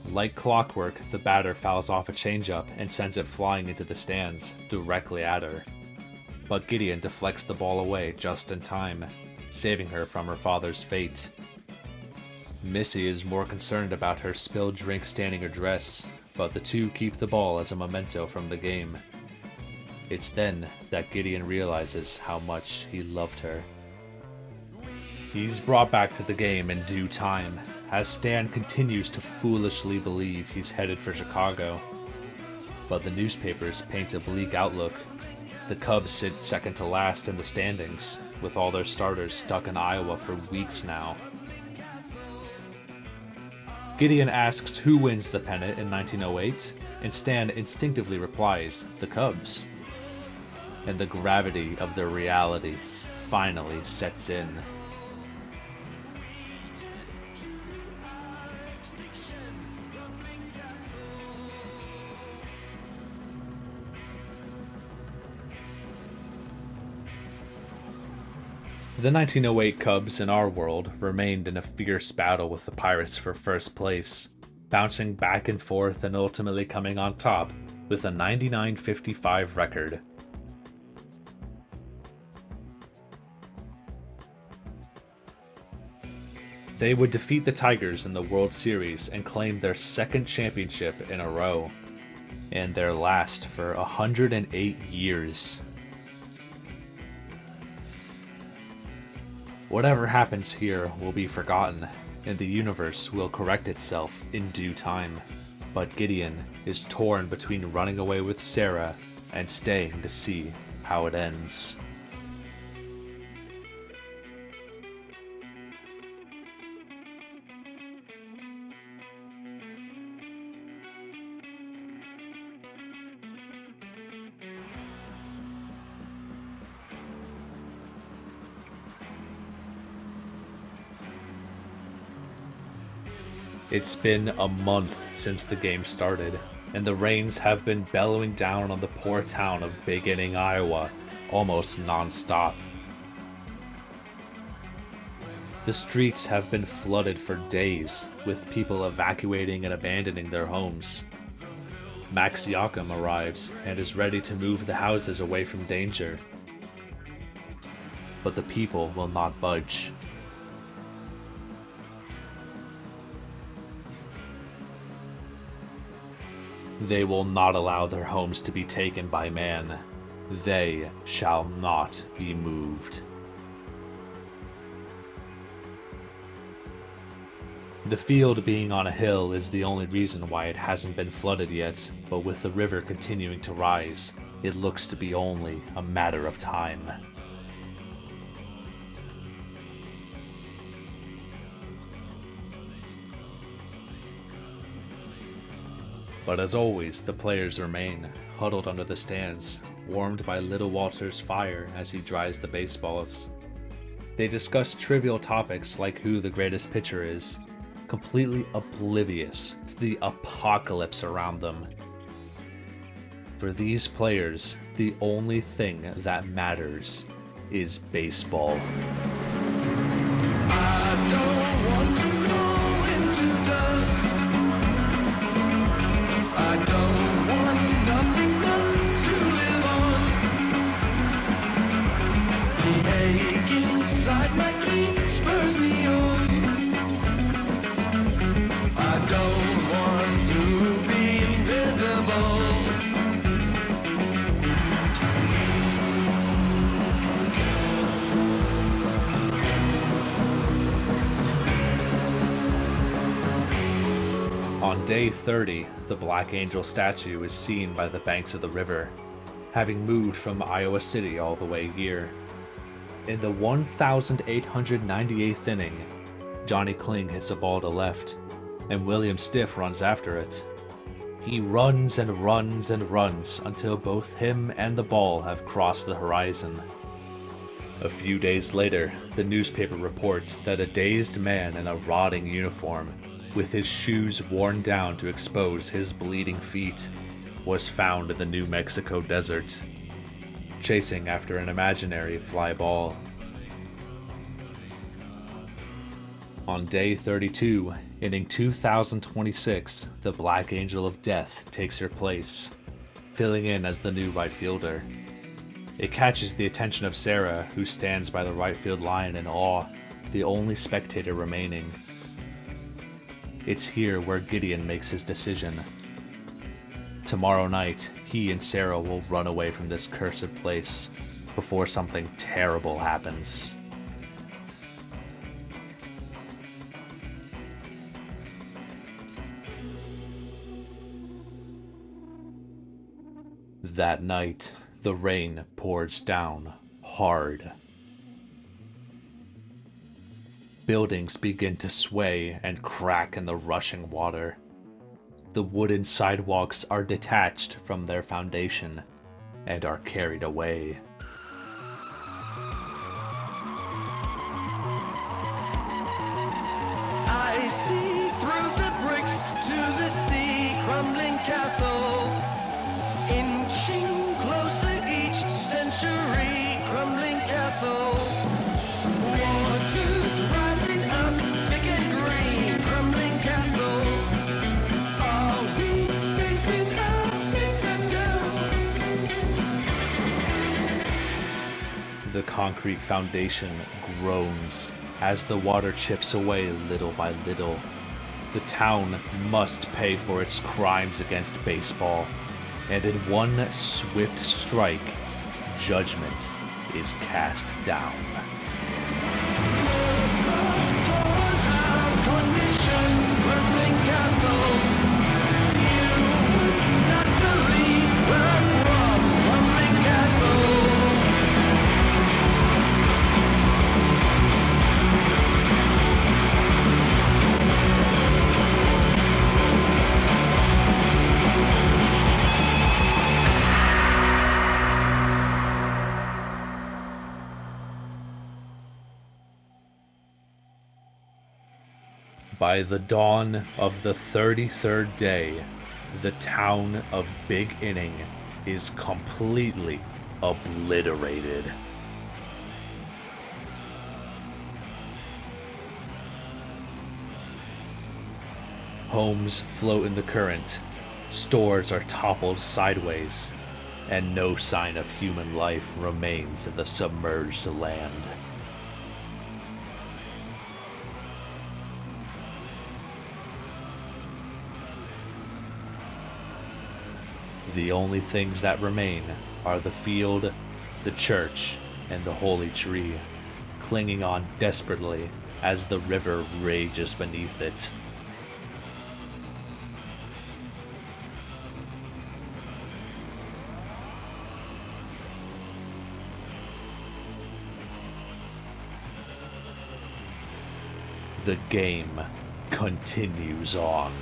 Like clockwork, the batter fouls off a changeup and sends it flying into the stands, directly at her. But Gideon deflects the ball away just in time, saving her from her father's fate. Missy is more concerned about her spilled drink staining her dress, but the two keep the ball as a memento from the game. It's then that Gideon realizes how much he loved her. He's brought back to the game in due time, as Stan continues to foolishly believe he's headed for Chicago. But the newspapers paint a bleak outlook. The Cubs sit second to last in the standings, with all their starters stuck in Iowa for weeks now. Gideon asks who wins the pennant in 1908, and Stan instinctively replies, the Cubs. And the gravity of their reality finally sets in. The 1908 Cubs in our world remained in a fierce battle with the Pirates for first place, bouncing back and forth and ultimately coming on top with a 99-55 record. They would defeat the Tigers in the World Series and claim their second championship in a row, and their last for 108 years. Whatever happens here will be forgotten, and the universe will correct itself in due time. But Gideon is torn between running away with Sarah and staying to see how it ends. It's been a month since the game started, and the rains have been bellowing down on the poor town of Big Inning, Iowa, almost non-stop. The streets have been flooded for days, with people evacuating and abandoning their homes. Max Yakum arrives and is ready to move the houses away from danger. But the people will not budge. They will not allow their homes to be taken by man. They shall not be moved. The field being on a hill is the only reason why it hasn't been flooded yet, but with the river continuing to rise, it looks to be only a matter of time. But as always, the players remain, huddled under the stands, warmed by Little Walter's fire as he dries the baseballs. They discuss trivial topics like who the greatest pitcher is, completely oblivious to the apocalypse around them. For these players, the only thing that matters is baseball. I don't want to go into dust. On day 30, the Black Angel statue is seen by the banks of the river, having moved from Iowa City all the way here. In the 1,898th inning, Johnny Kling hits a ball to left, and William Stiff runs after it. He runs and runs and runs until both him and the ball have crossed the horizon. A few days later, the newspaper reports that a dazed man in a rotting uniform, with his shoes worn down to expose his bleeding feet, was found in the New Mexico desert, chasing after an imaginary fly ball. On day 32, inning 2026, the Black Angel of Death takes her place, filling in as the new right fielder. It catches the attention of Sarah, who stands by the right field line in awe, the only spectator remaining. It's here where Gideon makes his decision. Tomorrow night, he and Sarah will run away from this cursed place before something terrible happens. That night, the rain pours down hard. Buildings begin to sway and crack in the rushing water. The wooden sidewalks are detached from their foundation and are carried away. I see through the bricks to the sea, crumbling castle, inching closer each century, crumbling castle. Waters rising up, big and green, crumbling castle. Are we safe enough, safe enough? The concrete foundation groans as the water chips away little by little. The town must pay for its crimes against baseball, and in one swift strike, judgment is cast down. By the dawn of the 33rd day, the town of Big Inning is completely obliterated. Homes float in the current, stores are toppled sideways, and no sign of human life remains in the submerged land. The only things that remain are the field, the church, and the holy tree, clinging on desperately as the river rages beneath it. The game continues on.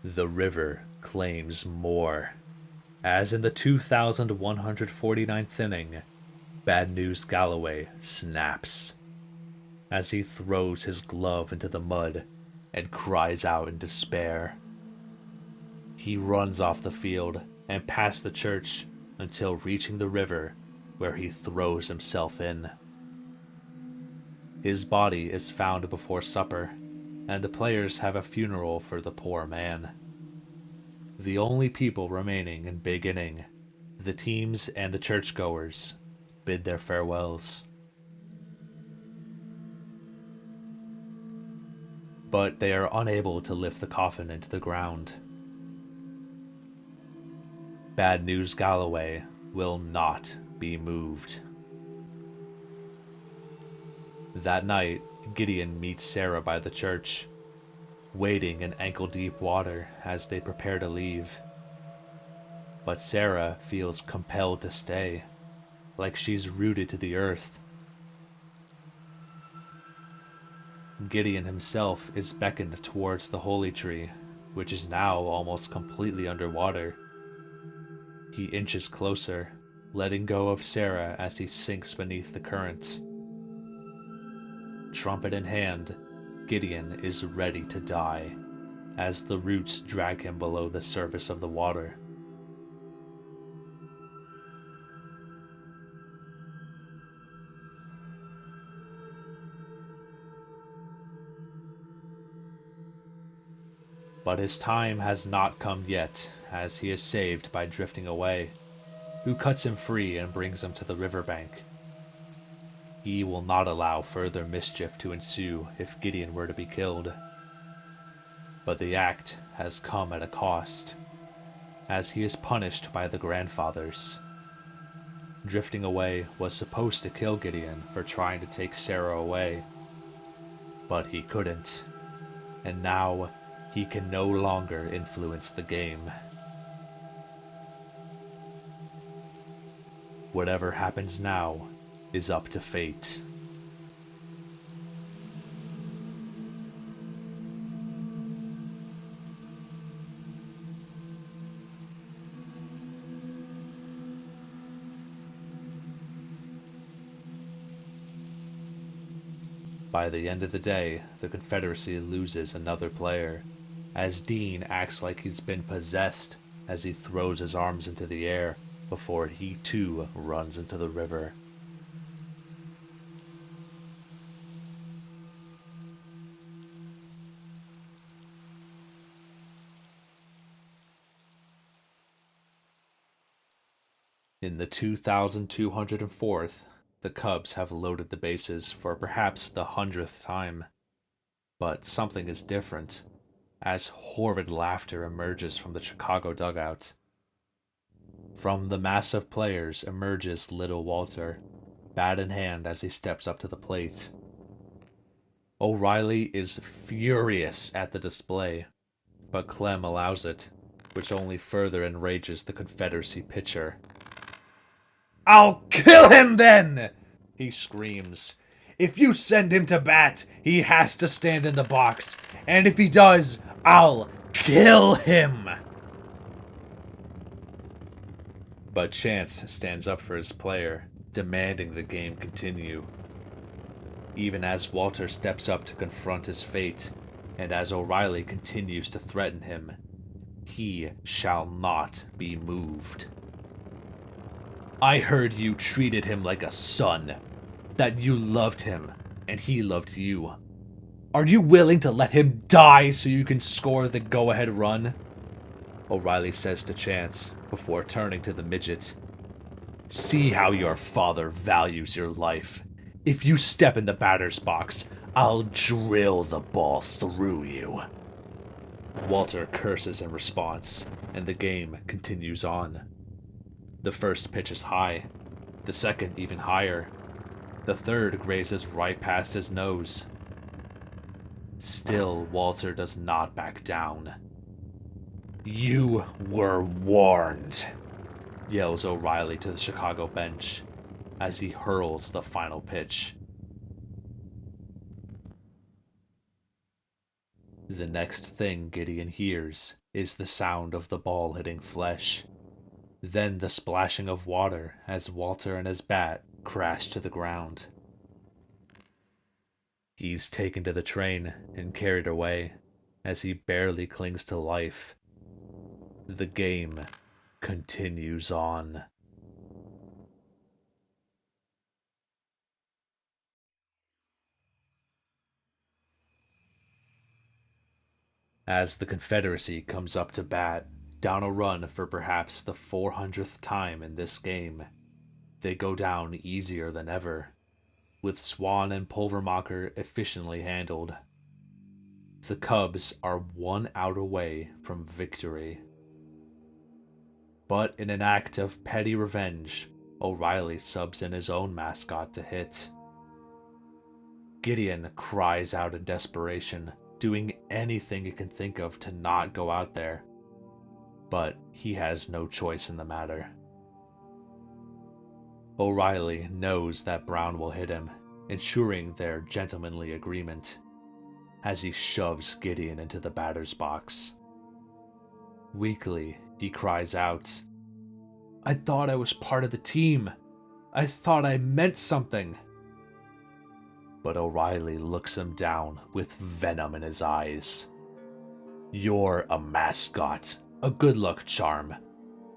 The river claims more. As in the 2,149th inning, Bad News Galloway snaps as he throws his glove into the mud and cries out in despair. He runs off the field and past the church until reaching the river, where he throws himself in. His body is found before supper, and the players have a funeral for the poor man. The only people remaining in Big Inning, the teams and the churchgoers, bid their farewells. But they are unable to lift the coffin into the ground. Bad News Galloway will not be moved. That night, Gideon meets Sarah by the church, wading in ankle-deep water as they prepare to leave. But Sarah feels compelled to stay, like she's rooted to the earth. Gideon himself is beckoned towards the holy tree, which is now almost completely underwater. He inches closer, letting go of Sarah as he sinks beneath the current. Trumpet in hand, Gideon is ready to die, as the roots drag him below the surface of the water. But his time has not come yet, as he is saved by drifting away, who cuts him free and brings him to the riverbank. He will not allow further mischief to ensue if Gideon were to be killed. But the act has come at a cost, as he is punished by the grandfathers. Drifting away was supposed to kill Gideon for trying to take Sarah away, but he couldn't, and now he can no longer influence the game. Whatever happens now is up to fate. By the end of the day, the Confederacy loses another player, as Dean acts like he's been possessed as he throws his arms into the air before he too runs into the river. In the 2204th, the Cubs have loaded the bases for perhaps the 100th time. But something is different, as horrid laughter emerges from the Chicago dugout. From the mass of players emerges little Walter, bat in hand as he steps up to the plate. O'Reilly is furious at the display, but Clem allows it, which only further enrages the Confederacy pitcher. "I'll kill him then!" he screams. "If you send him to bat, he has to stand in the box, and if he does, I'll kill him!" But Chance stands up for his player, demanding the game continue. Even as Walter steps up to confront his fate, and as O'Reilly continues to threaten him, he shall not be moved. "I heard you treated him like a son, that you loved him, and he loved you. Are you willing to let him die so you can score the go-ahead run?" O'Reilly says to Chance, before turning to the midget. "See how your father values your life. If you step in the batter's box, I'll drill the ball through you." Walter curses in response, and the game continues on. The first pitch is high, the second even higher. The third grazes right past his nose. Still, Walter does not back down. "You were warned," yells O'Reilly to the Chicago bench as he hurls the final pitch. The next thing Gideon hears is the sound of the ball hitting flesh. Then the splashing of water as Walter and his bat crash to the ground. He's taken to the train and carried away as he barely clings to life. The game continues on. As the Confederacy comes up to bat, Down a run for perhaps the 400th time in this game, they go down easier than ever, with Swan and Pulvermacher efficiently handled. The Cubs are 1 out away from victory. But in an act of petty revenge, O'Reilly subs in his own mascot to hit. Gideon cries out in desperation, doing anything he can think of to not go out there. But he has no choice in the matter. O'Reilly knows that Brown will hit him, ensuring their gentlemanly agreement, as he shoves Gideon into the batter's box. Weakly, he cries out, "I thought I was part of the team. I thought I meant something." But O'Reilly looks him down with venom in his eyes. "You're a mascot, a good luck charm.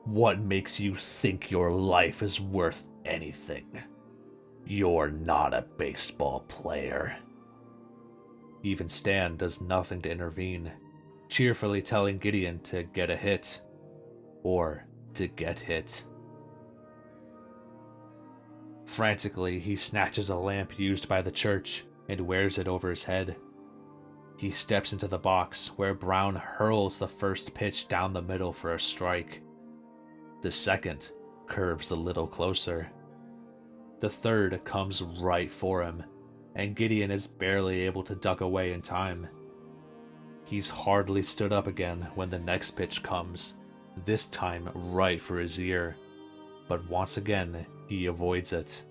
What makes you think your life is worth anything? You're not a baseball player." Even Stan does nothing to intervene, cheerfully telling Gideon to get a hit. Or to get hit. Frantically, he snatches a lamp used by the church and wears it over his head. He steps into the box where Brown hurls the first pitch down the middle for a strike. The second curves a little closer. The third comes right for him, and Gideon is barely able to duck away in time. He's hardly stood up again when the next pitch comes, this time right for his ear, but once again he avoids it.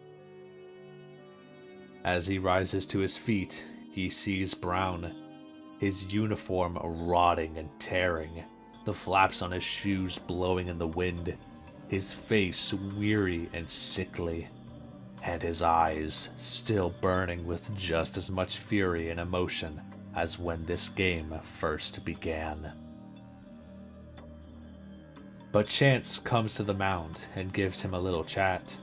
As he rises to his feet, he sees Brown, his uniform rotting and tearing, the flaps on his shoes blowing in the wind, his face weary and sickly, and his eyes still burning with just as much fury and emotion as when this game first began. But chance comes to the mound and gives him a little chat.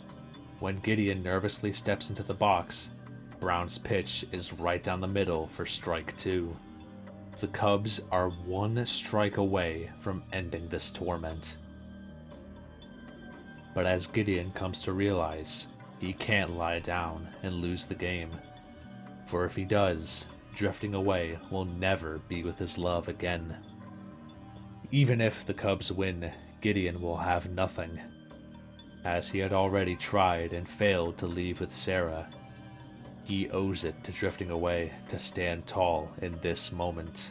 When Gideon nervously steps into the box, Brown's pitch is right down the middle for strike 2. The Cubs are 1 strike away from ending this torment. But as Gideon comes to realize, he can't lie down and lose the game. For if he does, drifting away will never be with his love again. Even if the Cubs win, Gideon will have nothing, as he had already tried and failed to leave with Sarah. He owes it to drifting away to stand tall in this moment.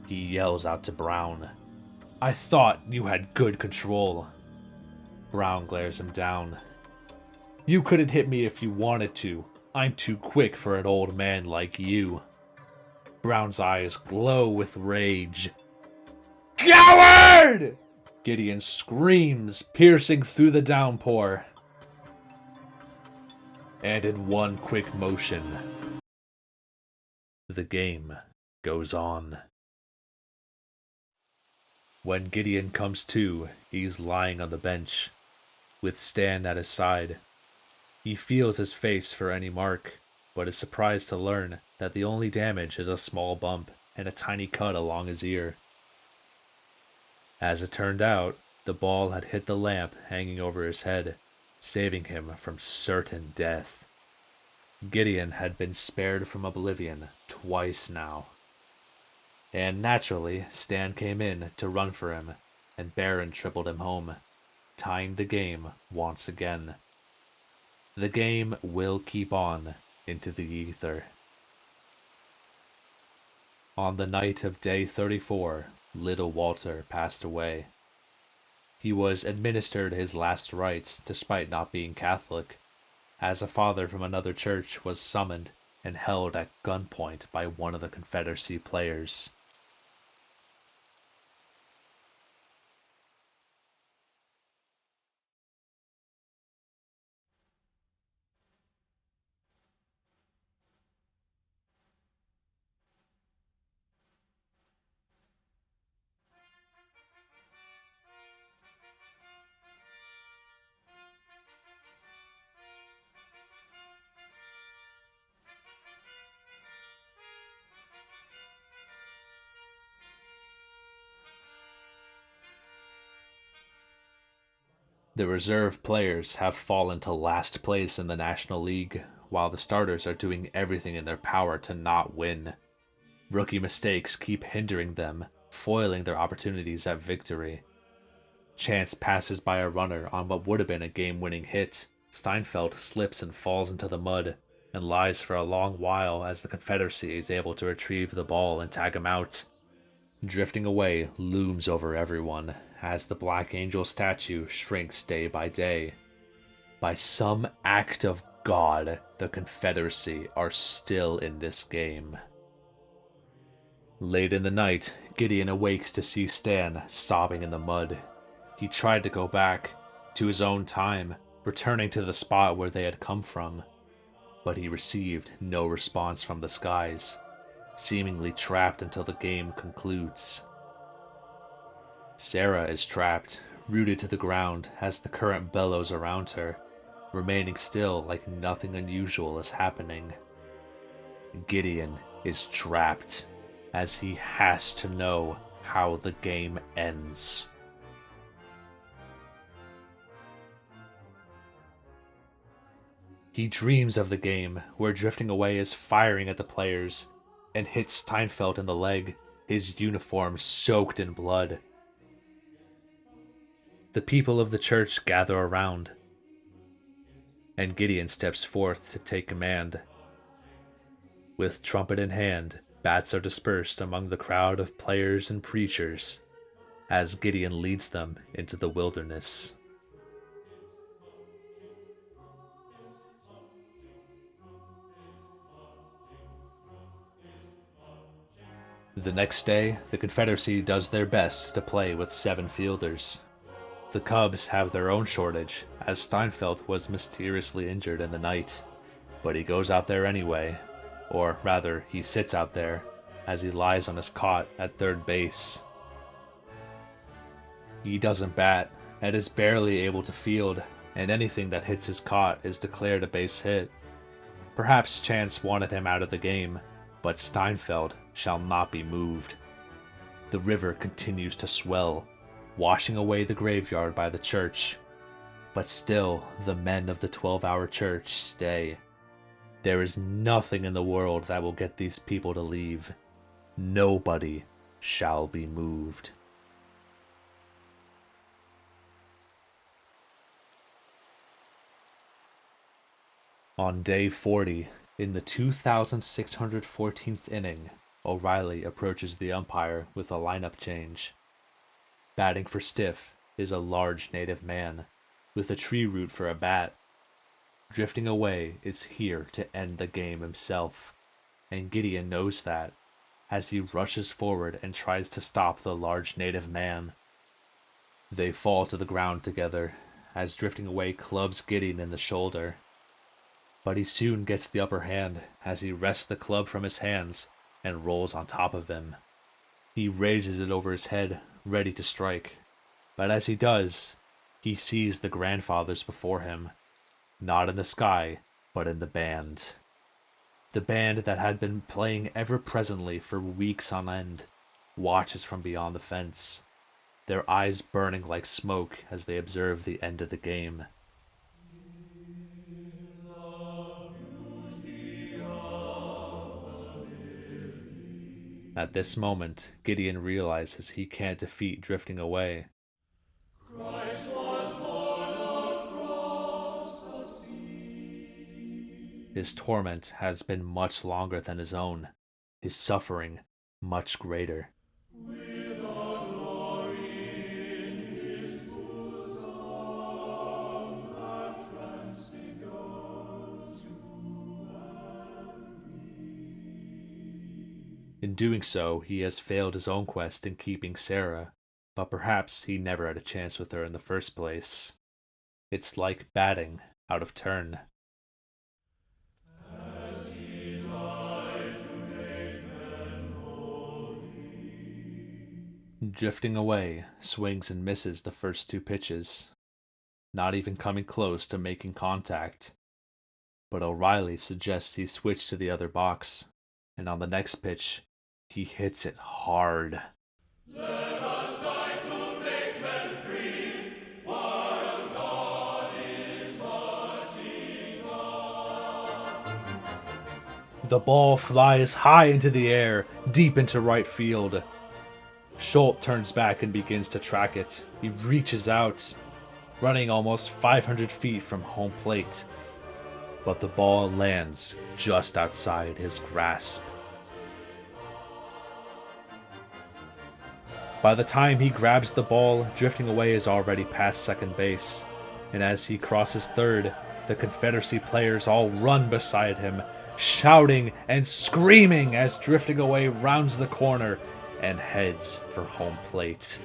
He yells out to Brown, "I thought you had good control." Brown glares him down. "You couldn't hit me if you wanted to. I'm too quick for an old man like you." Brown's eyes glow with rage. "Coward!" Gideon screams, piercing through the downpour. And in one quick motion, the game goes on. When Gideon comes to, he's lying on the bench, with Stan at his side. He feels his face for any mark, but is surprised to learn that the only damage is a small bump and a tiny cut along his ear. As it turned out, the ball had hit the lamp hanging over his head, saving him from certain death. Gideon had been spared from oblivion twice now. And naturally, Stan came in to run for him, and Barron tripled him home, tying the game once again. The game will keep on into the ether. On the night of day 34, little Walter passed away. He was administered his last rites despite not being Catholic, as a father from another church was summoned and held at gunpoint by one of the Confederacy players. The reserve players have fallen to last place in the National League, while the starters are doing everything in their power to not win. Rookie mistakes keep hindering them, foiling their opportunities at victory. Chance passes by a runner on what would have been a game-winning hit. Steinfeld slips and falls into the mud, and lies for a long while as the Confederacy is able to retrieve the ball and tag him out. Drifting away looms over everyone as the Black Angel statue shrinks day by day. By some act of God, the Confederacy are still in this game. Late in the night, Gideon awakes to see Stan sobbing in the mud. He tried to go back to his own time, returning to the spot where they had come from, but he received no response from the skies, seemingly trapped until the game concludes. Sarah is trapped, rooted to the ground as the current bellows around her, remaining still like nothing unusual is happening. Gideon is trapped, as he has to know how the game ends. He dreams of the game where Drifting Away is firing at the players and hits Steinfeld in the leg, his uniform soaked in blood. The people of the church gather around, and Gideon steps forth to take command. With trumpet in hand, bats are dispersed among the crowd of players and preachers as Gideon leads them into the wilderness. The next day, the Confederacy does their best to play with 7 fielders. The Cubs have their own shortage, as Steinfeld was mysteriously injured in the night, but he goes out there anyway, or rather, he sits out there as he lies on his cot at third base. He doesn't bat and is barely able to field, and anything that hits his cot is declared a base hit. Perhaps chance wanted him out of the game, but Steinfeld shall not be moved. The river continues to swell, washing away the graveyard by the church. But still, the men of the 12-hour church stay. There is nothing in the world that will get these people to leave. Nobody shall be moved. On day 40, in the 2,614th inning, O'Reilly approaches the umpire with a lineup change. Batting for Stiff is a large native man, with a tree root for a bat. Drifting Away is here to end the game himself, and Gideon knows that, as he rushes forward and tries to stop the large native man. They fall to the ground together, as Drifting Away clubs Gideon in the shoulder. But he soon gets the upper hand as he wrests the club from his hands and rolls on top of him. He raises it over his head, ready to strike. But as he does, he sees the grandfathers before him, not in the sky, but in the band. The band that had been playing ever presently for weeks on end watches from beyond the fence, their eyes burning like smoke as they observe the end of the game. At this moment, Gideon realizes he can't defeat Drifting Away. Christ was born across the sea. His torment has been much longer than his own, his suffering much greater. With a glory in his bosom that transfigures you and me. In doing so, he has failed his own quest in keeping Sarah, but perhaps he never had a chance with her in the first place. It's like batting out of turn. As he died to make men holy. Drifting Away swings and misses the first 2 pitches, not even coming close to making contact. But O'Reilly suggests he switch to the other box, and on the next pitch, he hits it hard. Let us die to make men free, while God The ball flies high into the air, deep into right field. Schultz turns back and begins to track it. He reaches out, running almost 500 feet from home plate. But the ball lands just outside his grasp. By the time he grabs the ball, drifting away is already past second base. And as he crosses third, the Confederacy players all run beside him, shouting and screaming as drifting away rounds the corner and heads for home plate.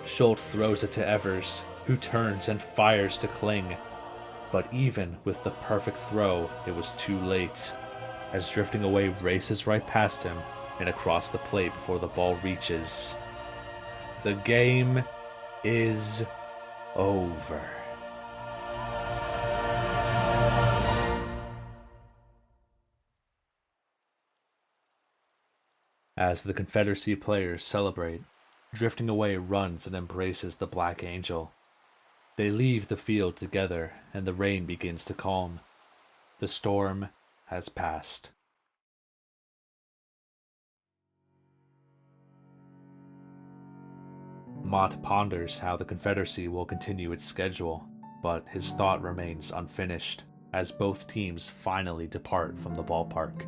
Schultz throws it to Evers, who turns and fires to Kling. But even with the perfect throw, it was too late, as drifting away races right past him and across the plate before the ball reaches. The game is over. As the Confederacy players celebrate, drifting away runs and embraces the Black Angel. They leave the field together, and the rain begins to calm. The storm has passed. Mott ponders how the Confederacy will continue its schedule, but his thought remains unfinished as both teams finally depart from the ballpark.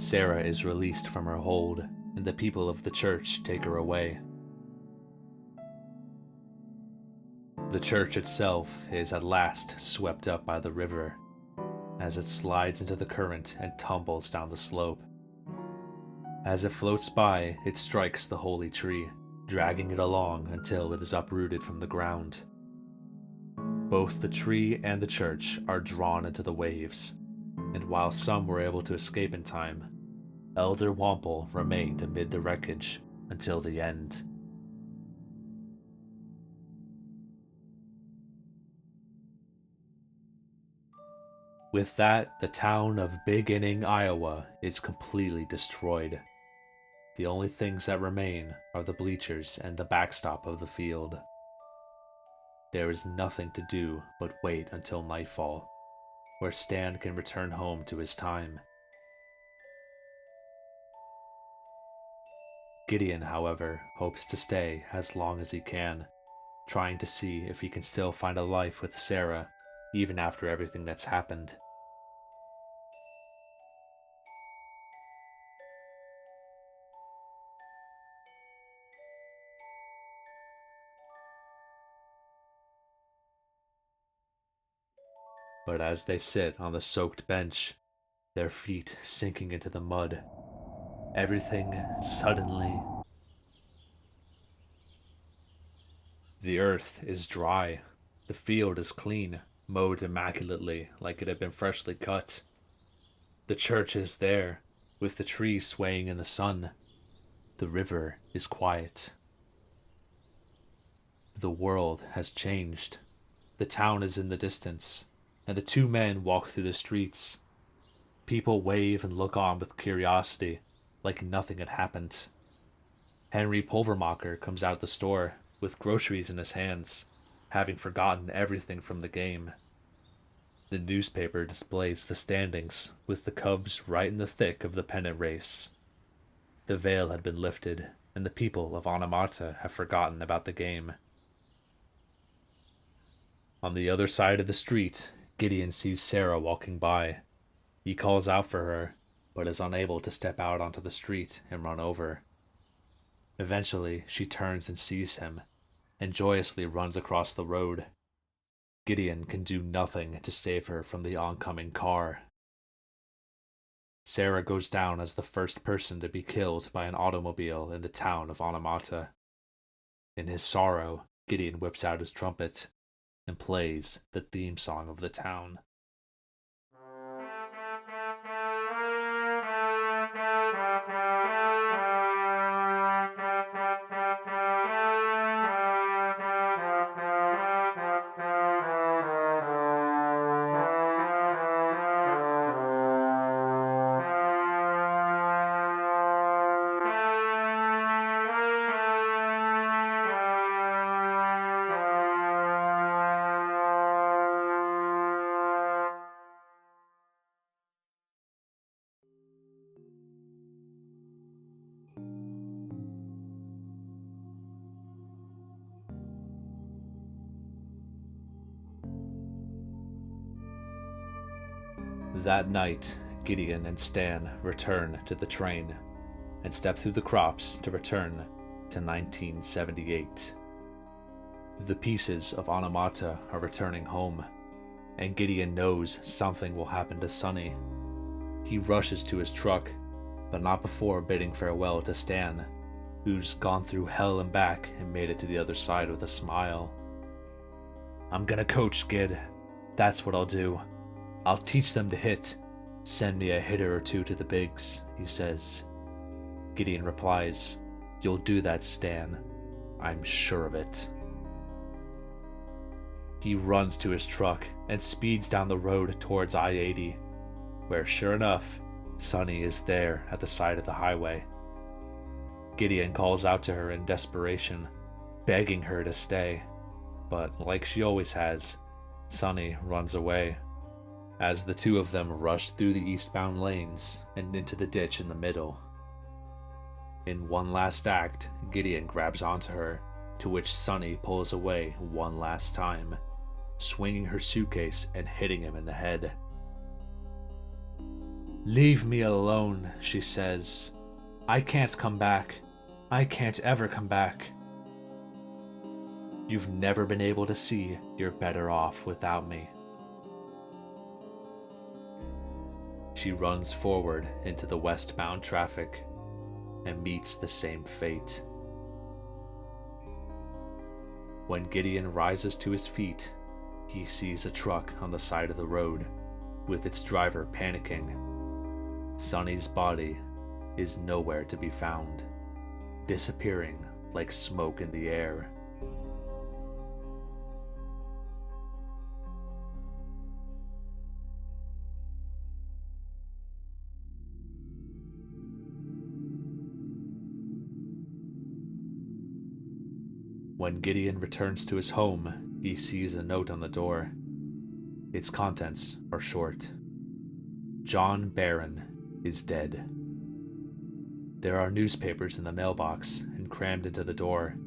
Sarah is released from her hold, and the people of the church take her away. The church itself is at last swept up by the river, as it slides into the current and tumbles down the slope. As it floats by, it strikes the holy tree, dragging it along until it is uprooted from the ground. Both the tree and the church are drawn into the waves, and while some were able to escape in time, Elder Wample remained amid the wreckage until the end. With that, the town of Big Inning, Iowa is completely destroyed. The only things that remain are the bleachers and the backstop of the field. There is nothing to do but wait until nightfall, where Stan can return home to his time. Gideon, however, hopes to stay as long as he can, trying to see if he can still find a life with Sarah, even after everything that's happened. But as they sit on the soaked bench, their feet sinking into the mud, everything suddenly... The earth is dry. The field is clean, mowed immaculately like it had been freshly cut. The church is there, with the tree swaying in the sun. The river is quiet. The world has changed. The town is in the distance, and the two men walk through the streets. People wave and look on with curiosity, like nothing had happened. Henry Pulvermacher comes out of the store, with groceries in his hands, having forgotten everything from the game. The newspaper displays the standings, with the Cubs right in the thick of the pennant race. The veil had been lifted, and the people of Onomata have forgotten about the game. On the other side of the street, Gideon sees Sarah walking by. He calls out for her, but is unable to step out onto the street and run over. Eventually, she turns and sees him, and joyously runs across the road. Gideon can do nothing to save her from the oncoming car. Sarah goes down as the first person to be killed by an automobile in the town of Onomata. In his sorrow, Gideon whips out his trumpet and plays the theme song of the town. That night, Gideon and Stan return to the train and step through the crops to return to 1978. The pieces of Anamata are returning home, and Gideon knows something will happen to Sonny. He rushes to his truck, but not before bidding farewell to Stan, who's gone through hell and back and made it to the other side with a smile. "I'm gonna coach, Gid. That's what I'll do. I'll teach them to hit. Send me a hitter or two to the bigs," he says. Gideon replies, "You'll do that, Stan. I'm sure of it." He runs to his truck and speeds down the road towards I-80, where sure enough, Sonny is there at the side of the highway. Gideon calls out to her in desperation, begging her to stay, but like she always has, Sonny runs away, as the two of them rush through the eastbound lanes and into the ditch in the middle. In one last act, Gideon grabs onto her, to which Sonny pulls away one last time, swinging her suitcase and hitting him in the head. "Leave me alone," she says. "I can't come back. I can't ever come back. You've never been able to see you're better off without me." She runs forward into the westbound traffic and meets the same fate. When Gideon rises to his feet, he sees a truck on the side of the road, with its driver panicking. Sonny's body is nowhere to be found, disappearing like smoke in the air. When Gideon returns to his home, he sees a note on the door. Its contents are short. John Barron is dead. There are newspapers in the mailbox and crammed into the door.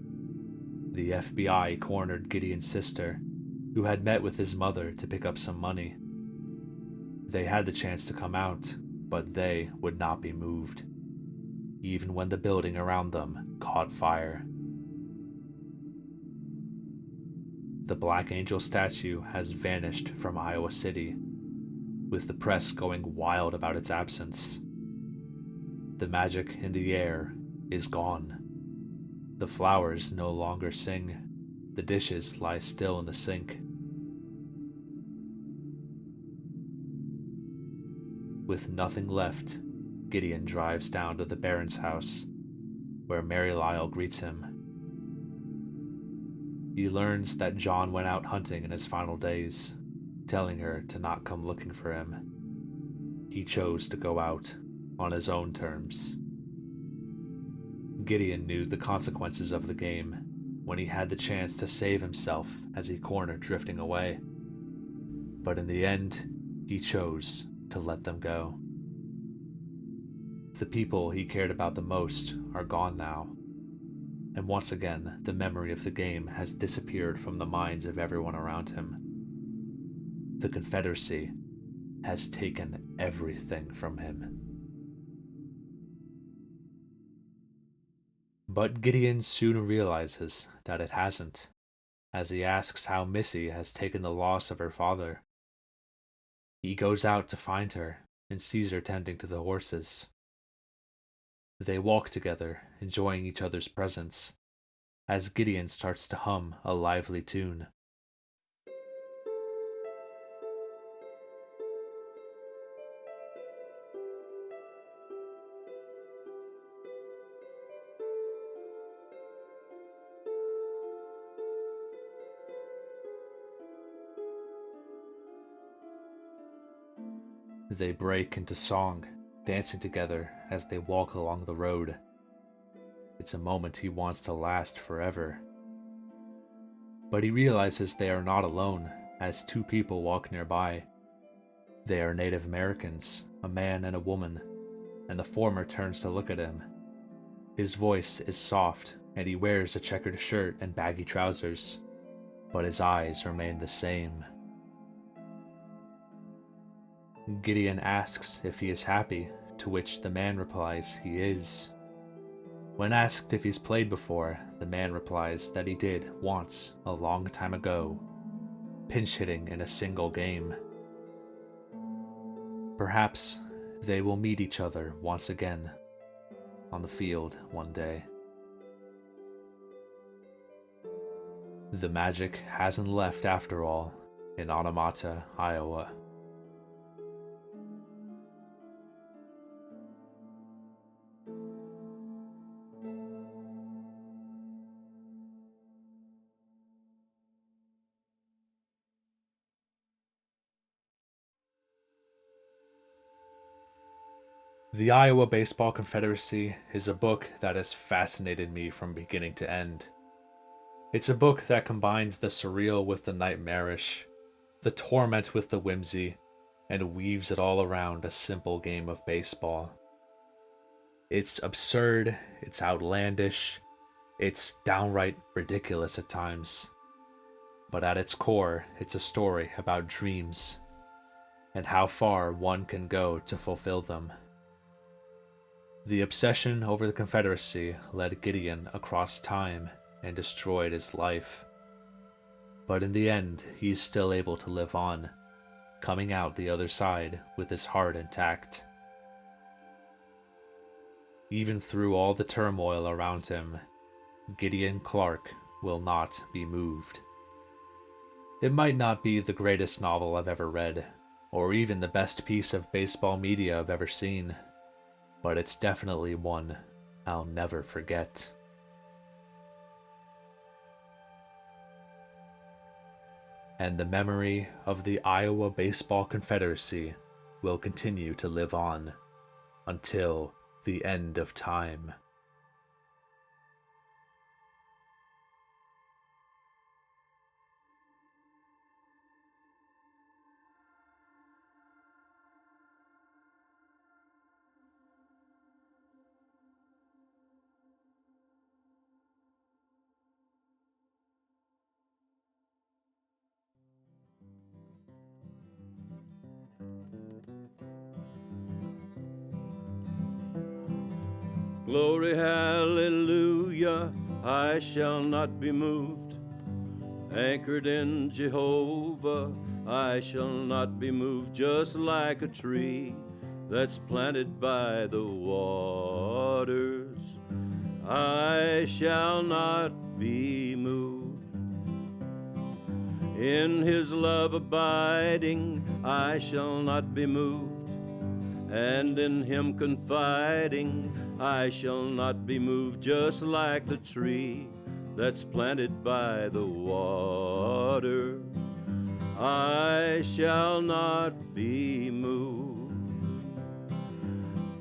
The FBI cornered Gideon's sister, who had met with his mother to pick up some money. They had the chance to come out, but they would not be moved, even when the building around them caught fire. The Black Angel statue has vanished from Iowa City, with the press going wild about its absence. The magic in the air is gone. The flowers no longer sing. The dishes lie still in the sink. With nothing left, Gideon drives down to the Baron's house, where Mary Lyle greets him. He learns that John went out hunting in his final days, telling her to not come looking for him. He chose to go out on his own terms. Gideon knew the consequences of the game when he had the chance to save himself as he cornered drifting away. But in the end, he chose to let them go. The people he cared about the most are gone now, and once again the memory of the game has disappeared from the minds of everyone around him. The Confederacy has taken everything from him. But Gideon soon realizes that it hasn't, as he asks how Missy has taken the loss of her father. He goes out to find her and sees her tending to the horses. They walk together, enjoying each other's presence, as Gideon starts to hum a lively tune. They break into song, dancing together as they walk along the road. It's a moment he wants to last forever. But he realizes they are not alone, as two people walk nearby. They are Native Americans, a man and a woman, and the former turns to look at him. His voice is soft, and he wears a checkered shirt and baggy trousers, but his eyes remain the same. Gideon asks if he is happy, to which the man replies he is. When asked if he's played before, the man replies that he did once, a long time ago, pinch hitting in a single game. Perhaps they will meet each other once again on the field one day. The magic hasn't left after all in Automata, Iowa. The Iowa Baseball Confederacy is a book that has fascinated me from beginning to end. It's a book that combines the surreal with the nightmarish, the torment with the whimsy, and weaves it all around a simple game of baseball. It's absurd, it's outlandish, it's downright ridiculous at times. But at its core, it's a story about dreams and how far one can go to fulfill them. The obsession over the Confederacy led Gideon across time and destroyed his life. But in the end, he is still able to live on, coming out the other side with his heart intact. Even through all the turmoil around him, Gideon Clarke will not be moved. It might not be the greatest novel I've ever read, or even the best piece of baseball media I've ever seen, but it's definitely one I'll never forget. And the memory of the Iowa Baseball Confederacy will continue to live on until the end of time. Glory, hallelujah, I shall not be moved. Anchored in Jehovah, I shall not be moved. Just like a tree that's planted by the waters, I shall not be moved. In his love abiding, I shall not be moved. And in him confiding, I shall not be moved. Just like the tree that's planted by the water, I shall not be moved.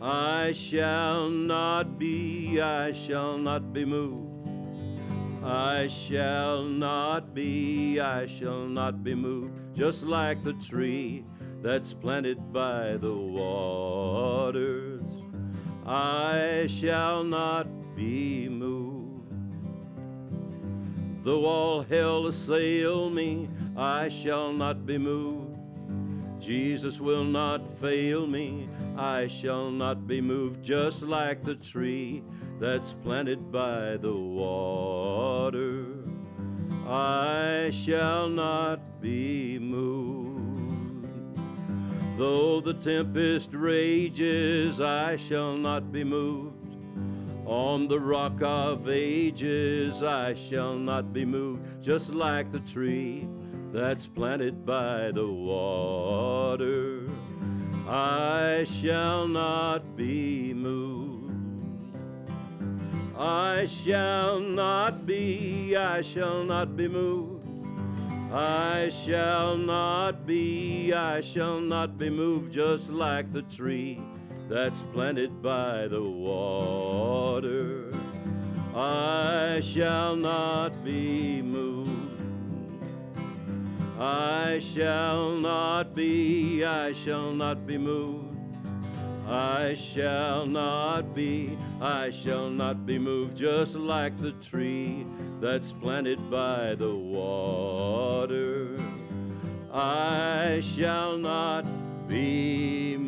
I shall not be moved. I shall not be moved. Just like the tree that's planted by the waters, I shall not be moved. Though all hell assail me, I shall not be moved. Jesus will not fail me, I shall not be moved. Just like the tree that's planted by the water, I shall not be moved. Though the tempest rages, I shall not be moved. On the rock of ages, I shall not be moved. Just like the tree that's planted by the water, I shall not be moved. I shall not be moved. I shall not be moved. Just like the tree that's planted by the water, I shall not be moved. I shall not be moved. I shall not be moved. Just like the tree that's planted by the water, I shall not be